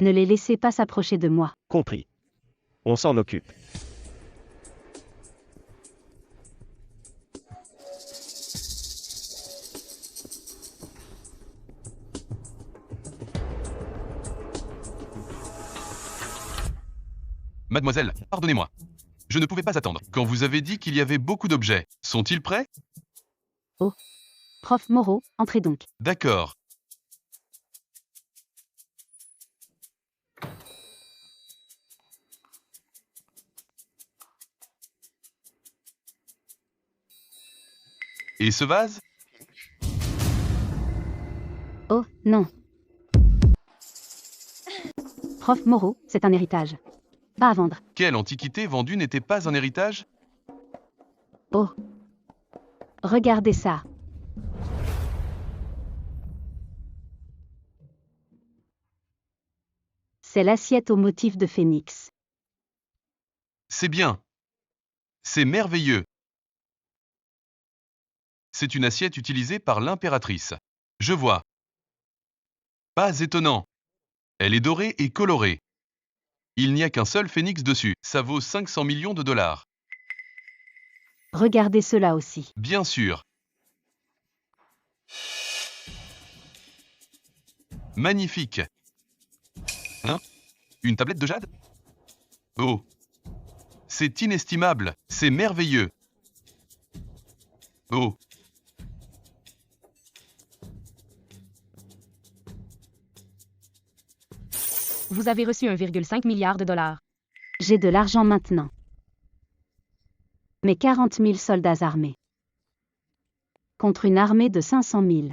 Ne les laissez pas s'approcher de moi. Compris. On s'en occupe. Mademoiselle, pardonnez-moi. Je ne pouvais pas attendre. Quand vous avez dit qu'il y avait beaucoup d'objets, sont-ils prêts? Oh. Prof Moreau, entrez donc. D'accord. Et ce vase? Oh, non. Prof Moreau, c'est un héritage. Pas à vendre. Quelle antiquité vendue n'était pas un héritage? Oh. Regardez ça. C'est l'assiette au motif de phénix. C'est bien. C'est merveilleux. C'est une assiette utilisée par l'impératrice. Je vois. Pas étonnant. Elle est dorée et colorée. Il n'y a qu'un seul phénix dessus. Ça vaut 500 millions de dollars. Regardez cela aussi. Bien sûr. Magnifique. Hein? Une tablette de jade? Oh. C'est inestimable. C'est merveilleux. Oh. Vous avez reçu 1,5 milliard de dollars. J'ai de l'argent maintenant. Mais 40 000 soldats armés. Contre une armée de 500 000.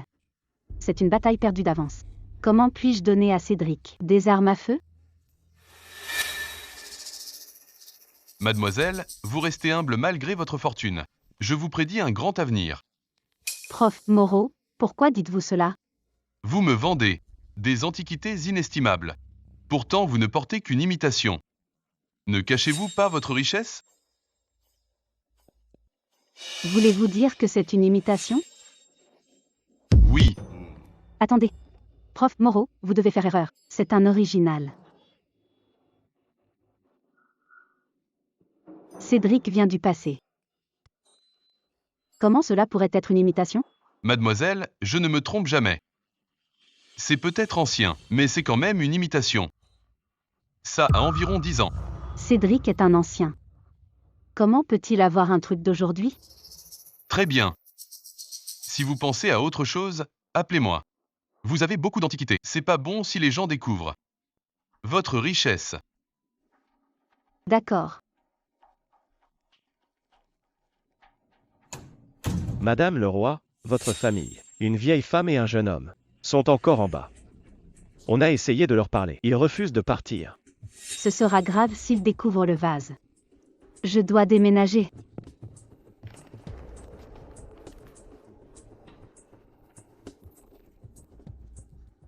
C'est une bataille perdue d'avance. Comment puis-je donner à Cédric des armes à feu? Mademoiselle, vous restez humble malgré votre fortune. Je vous prédis un grand avenir. Prof Moreau, pourquoi dites-vous cela? Vous me vendez des antiquités inestimables. Pourtant, vous ne portez qu'une imitation. Ne cachez-vous pas votre richesse? Voulez-vous dire que c'est une imitation? Oui. Attendez. Prof Moreau, vous devez faire erreur. C'est un original. Cédric vient du passé. Comment cela pourrait être une imitation? Mademoiselle, je ne me trompe jamais. C'est peut-être ancien, mais c'est quand même une imitation. Ça a environ 10 ans. Cédric est un ancien. Comment peut-il avoir un truc d'aujourd'hui? Très bien. Si vous pensez à autre chose, appelez-moi. Vous avez beaucoup d'antiquités. C'est pas bon si les gens découvrent votre richesse. D'accord. Madame le roi, votre famille, une vieille femme et un jeune homme, sont encore en bas. On a essayé de leur parler. Ils refusent de partir. Ce sera grave s'ils découvrent le vase. Je dois déménager.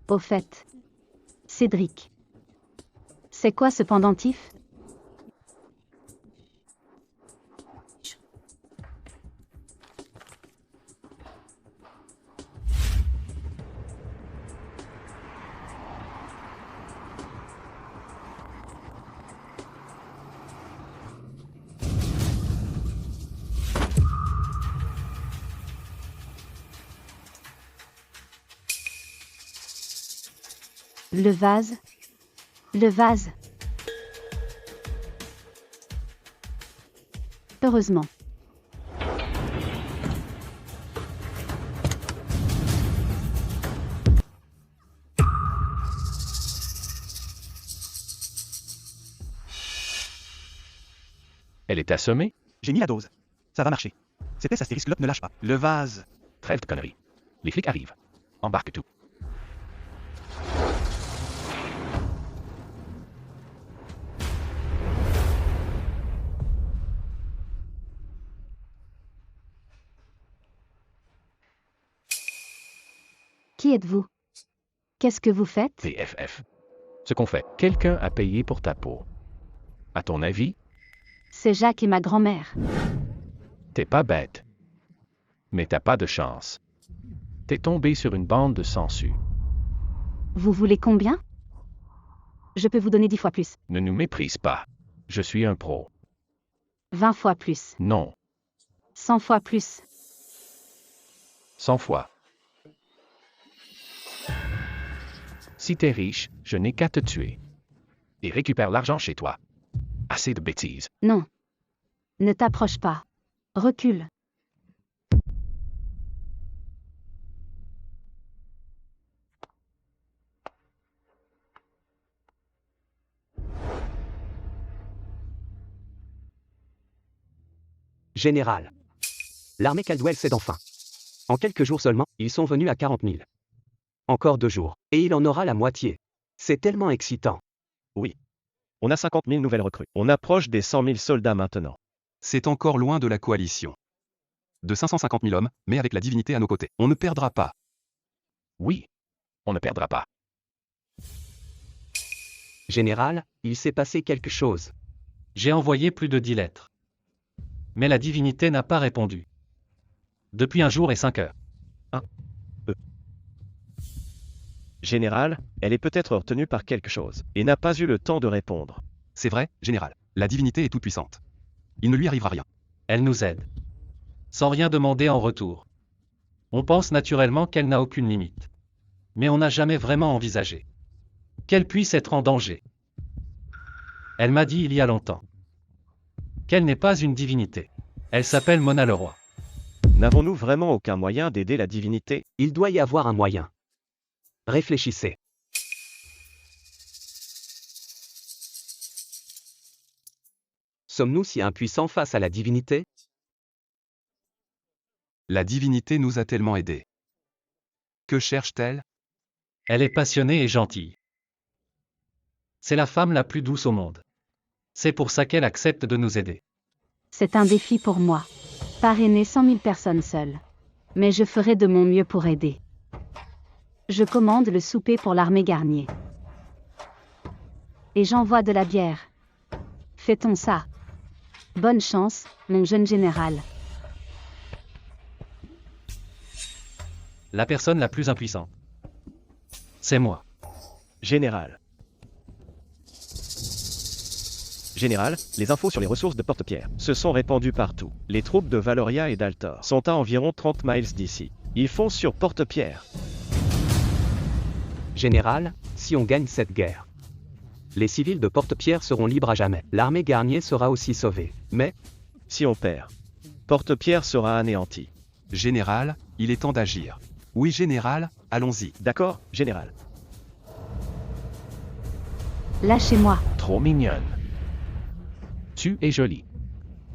Au fait. Cédric. C'est quoi ce pendentif? Le vase. Le vase. Heureusement. Elle est assommée? J'ai mis la dose. Ça va marcher. C'était astérisque ne lâche pas. Le vase. Trêve de conneries. Les flics arrivent. Embarque tout. Qui êtes-vous? Qu'est-ce que vous faites? TFF. Ce qu'on fait, quelqu'un a payé pour ta peau. À ton avis? C'est Jacques et ma grand-mère. T'es pas bête. Mais t'as pas de chance. T'es tombé sur une bande de sangsues. Vous voulez combien? Je peux vous donner 10 fois plus. Ne nous méprise pas. Je suis un pro. 20 fois plus. Non. 100 fois plus. 100 fois. Si t'es riche, je n'ai qu'à te tuer. Et récupère l'argent chez toi. Assez de bêtises. Non. Ne t'approche pas. Recule. Général. L'armée Caldwell cède enfin. En quelques jours seulement, ils sont venus à 40 000. Encore 2 jours, et il en aura la moitié. C'est tellement excitant. Oui. On a 50 000 nouvelles recrues. On approche des 100 000 soldats maintenant. C'est encore loin de la coalition. de 550 000 hommes, mais avec la divinité à nos côtés. On ne perdra pas. Oui, on ne perdra pas. Général, il s'est passé quelque chose. J'ai envoyé plus de 10 lettres. Mais la divinité n'a pas répondu. Depuis 1 jour et 5 heures. Général, elle est peut-être retenue par quelque chose, et n'a pas eu le temps de répondre. C'est vrai, général. La divinité est toute puissante. Il ne lui arrivera rien. Elle nous aide. Sans rien demander en retour. On pense naturellement qu'elle n'a aucune limite. Mais on n'a jamais vraiment envisagé qu'elle puisse être en danger. Elle m'a dit il y a longtemps qu'elle n'est pas une divinité. Elle s'appelle Mona le Roi. N'avons-nous vraiment aucun moyen d'aider la divinité? Il doit y avoir un moyen. Réfléchissez. Sommes-nous si impuissants face à la divinité? La divinité nous a tellement aidés. Que cherche-t-elle? Elle est passionnée et gentille. C'est la femme la plus douce au monde. C'est pour ça qu'elle accepte de nous aider. C'est un défi pour moi. Parrainer 100 000 personnes seules. Mais je ferai de mon mieux pour aider. Je commande le souper pour l'armée Garnier. Et j'envoie de la bière. Fait-on ça? Bonne chance, mon jeune général. La personne la plus impuissante. C'est moi. Général. Général, les infos sur les ressources de Porte-Pierre se sont répandues partout. Les troupes de Valoria et d'Altor sont à environ 30 miles d'ici. Ils foncent sur Porte-Pierre. Général, si on gagne cette guerre, les civils de Porte-Pierre seront libres à jamais. L'armée Garnier sera aussi sauvée. Mais, si on perd, Porte-Pierre sera anéanti. Général, il est temps d'agir. Oui, général, allons-y. D'accord, général. Lâchez-moi. Trop mignonne. Tu es jolie.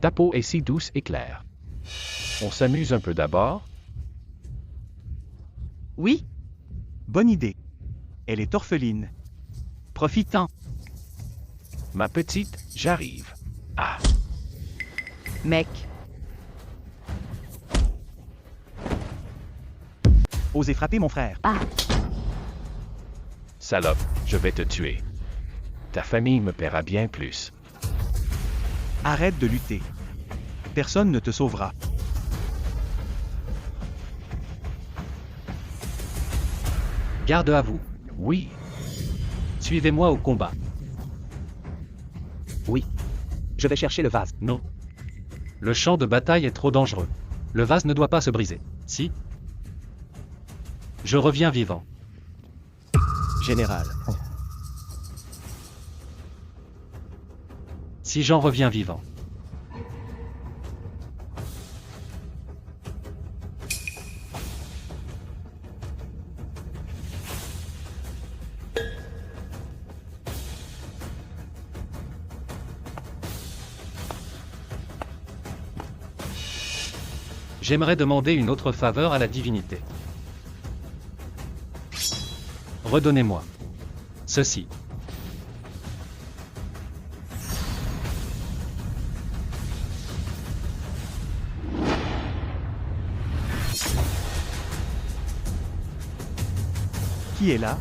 Ta peau est si douce et claire. On s'amuse un peu d'abord? Oui. Bonne idée. Elle est orpheline. Profitons. Ma petite, j'arrive. Ah. Mec. Osez frapper mon frère. Ah. Salope, je vais te tuer. Ta famille me paiera bien plus. Arrête de lutter. Personne ne te sauvera. Garde à vous. Oui. Suivez-moi au combat. Oui. Je vais chercher le vase. Non. Le champ de bataille est trop dangereux. Le vase ne doit pas se briser. Si. Je reviens vivant. Général. Si j'en reviens vivant. J'aimerais demander une autre faveur à la divinité. Redonnez-moi ceci. Qui est là?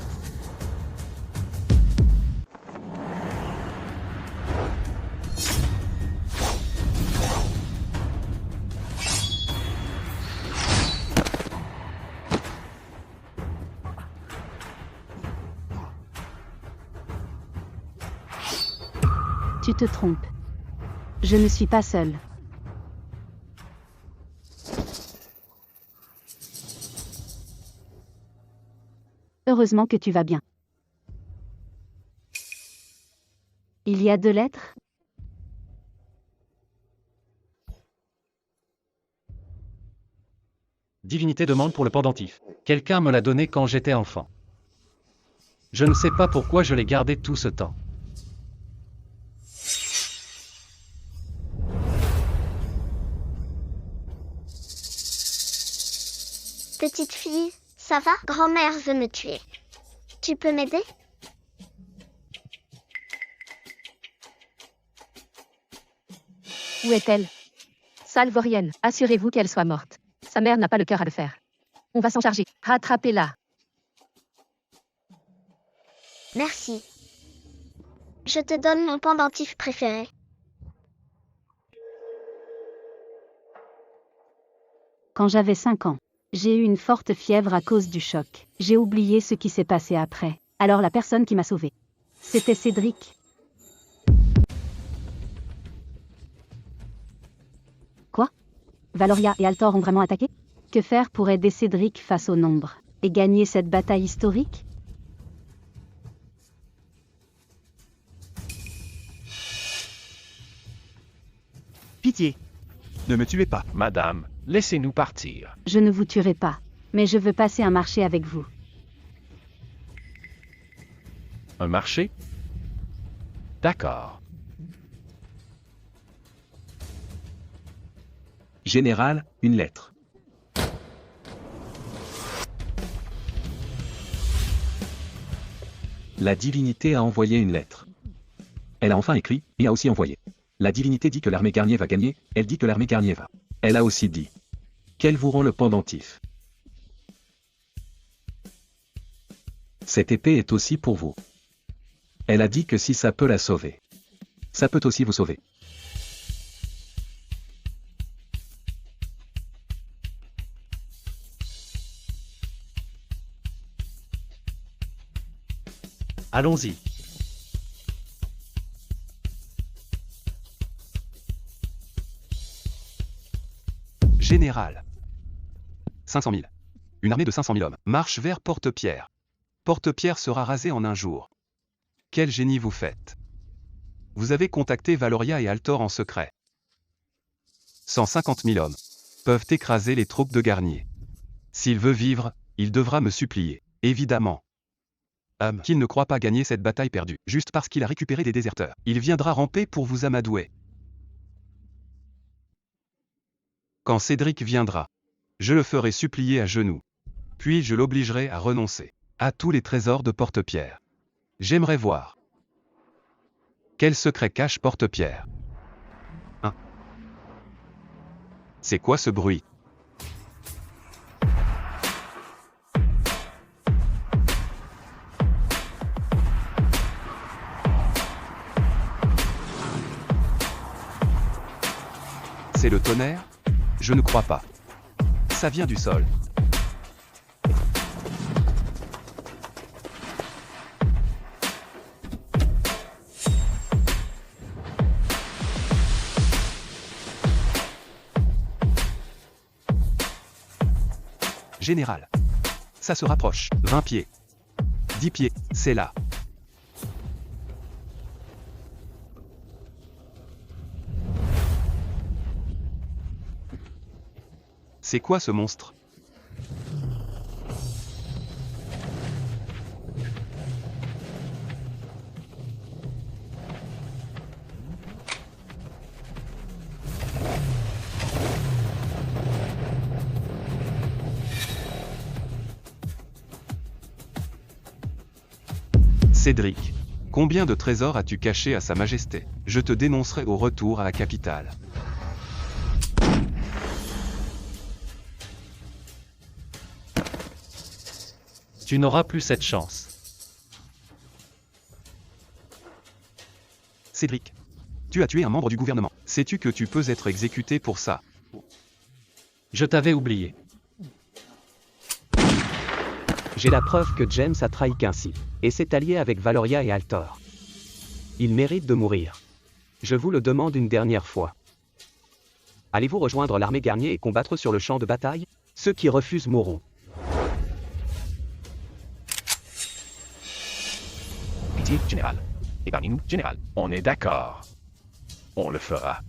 Tu te trompes. Je ne suis pas seul. Heureusement que tu vas bien. Il y a 2 lettres? Divinité demande pour le pendentif. Quelqu'un me l'a donné quand j'étais enfant. Je ne sais pas pourquoi je l'ai gardé tout ce temps. Petite fille, ça va? Grand-mère veut me tuer. Tu peux m'aider? Où est-elle? Salvorienne, assurez-vous qu'elle soit morte. Sa mère n'a pas le cœur à le faire. On va s'en charger. Rattrapez-la. Merci. Je te donne mon pendentif préféré. Quand j'avais 5 ans, j'ai eu une forte fièvre à cause du choc. J'ai oublié ce qui s'est passé après. Alors la personne qui m'a sauvée, c'était Cédric. Quoi? Valoria et Altor ont vraiment attaqué? Que faire pour aider Cédric face aux nombres et gagner cette bataille historique? Pitié. Ne me tuez pas. Madame, laissez-nous partir. Je ne vous tuerai pas, mais je veux passer un marché avec vous. Un marché? D'accord. Général, une lettre. La divinité a envoyé une lettre. Elle a enfin écrit, et a aussi envoyé. La divinité dit que l'armée Garnier va gagner, elle dit que l'armée Garnier va. Elle a aussi dit qu'elle vous rend le pendentif. Cette épée est aussi pour vous. Elle a dit que si ça peut la sauver, ça peut aussi vous sauver. Allons-y. Général. 500 000. Une armée de 500 000 hommes marche vers Porte-Pierre. Porte-Pierre sera rasée en un jour. Quel génie vous faites. Vous avez contacté Valoria et Altor en secret. 150 000 hommes peuvent écraser les troupes de Garnier. S'il veut vivre, il devra me supplier, évidemment. Qu'il ne croit pas gagner cette bataille perdue, juste parce qu'il a récupéré des déserteurs. Il viendra ramper pour vous amadouer. Quand Cédric viendra, je le ferai supplier à genoux. Puis je l'obligerai à renoncer à tous les trésors de Porte-Pierre. J'aimerais voir. Quel secret cache Porte-Pierre? C'est quoi ce bruit? C'est le tonnerre? Je ne crois pas. Ça vient du sol. Général. Ça se rapproche. 20 pieds. 10 pieds, c'est là. C'est quoi ce monstre? Cédric, combien de trésors as-tu caché à Sa Majesté? Je te dénoncerai au retour à la capitale. Tu n'auras plus cette chance. Cédric, tu as tué un membre du gouvernement. Sais-tu que tu peux être exécuté pour ça? Je t'avais oublié. J'ai la preuve que James a trahi Quincy, et s'est allié avec Valoria et Altor. Il mérite de mourir. Je vous le demande une dernière fois. Allez-vous rejoindre l'armée Garnier et combattre sur le champ de bataille? Ceux qui refusent mourront. Pitié, général. Épargnez-nous, général. On est d'accord. On le fera.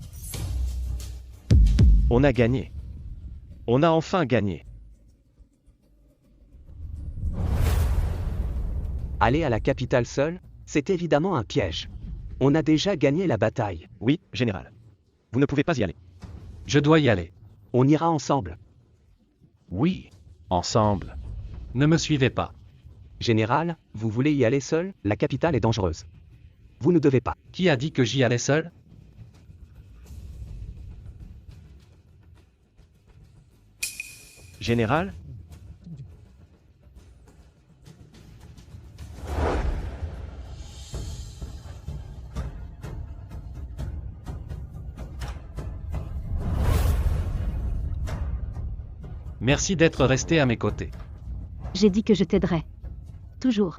On a gagné. On a enfin gagné. Aller à la capitale seul, c'est évidemment un piège. On a déjà gagné la bataille. Oui, général. Vous ne pouvez pas y aller. Je dois y aller. On ira ensemble. Oui, ensemble. Ne me suivez pas. Général, vous voulez y aller seul? La capitale est dangereuse. Vous ne devez pas. Qui a dit que j'y allais seul? Général? Merci d'être resté à mes côtés. J'ai dit que je t'aiderais. Toujours.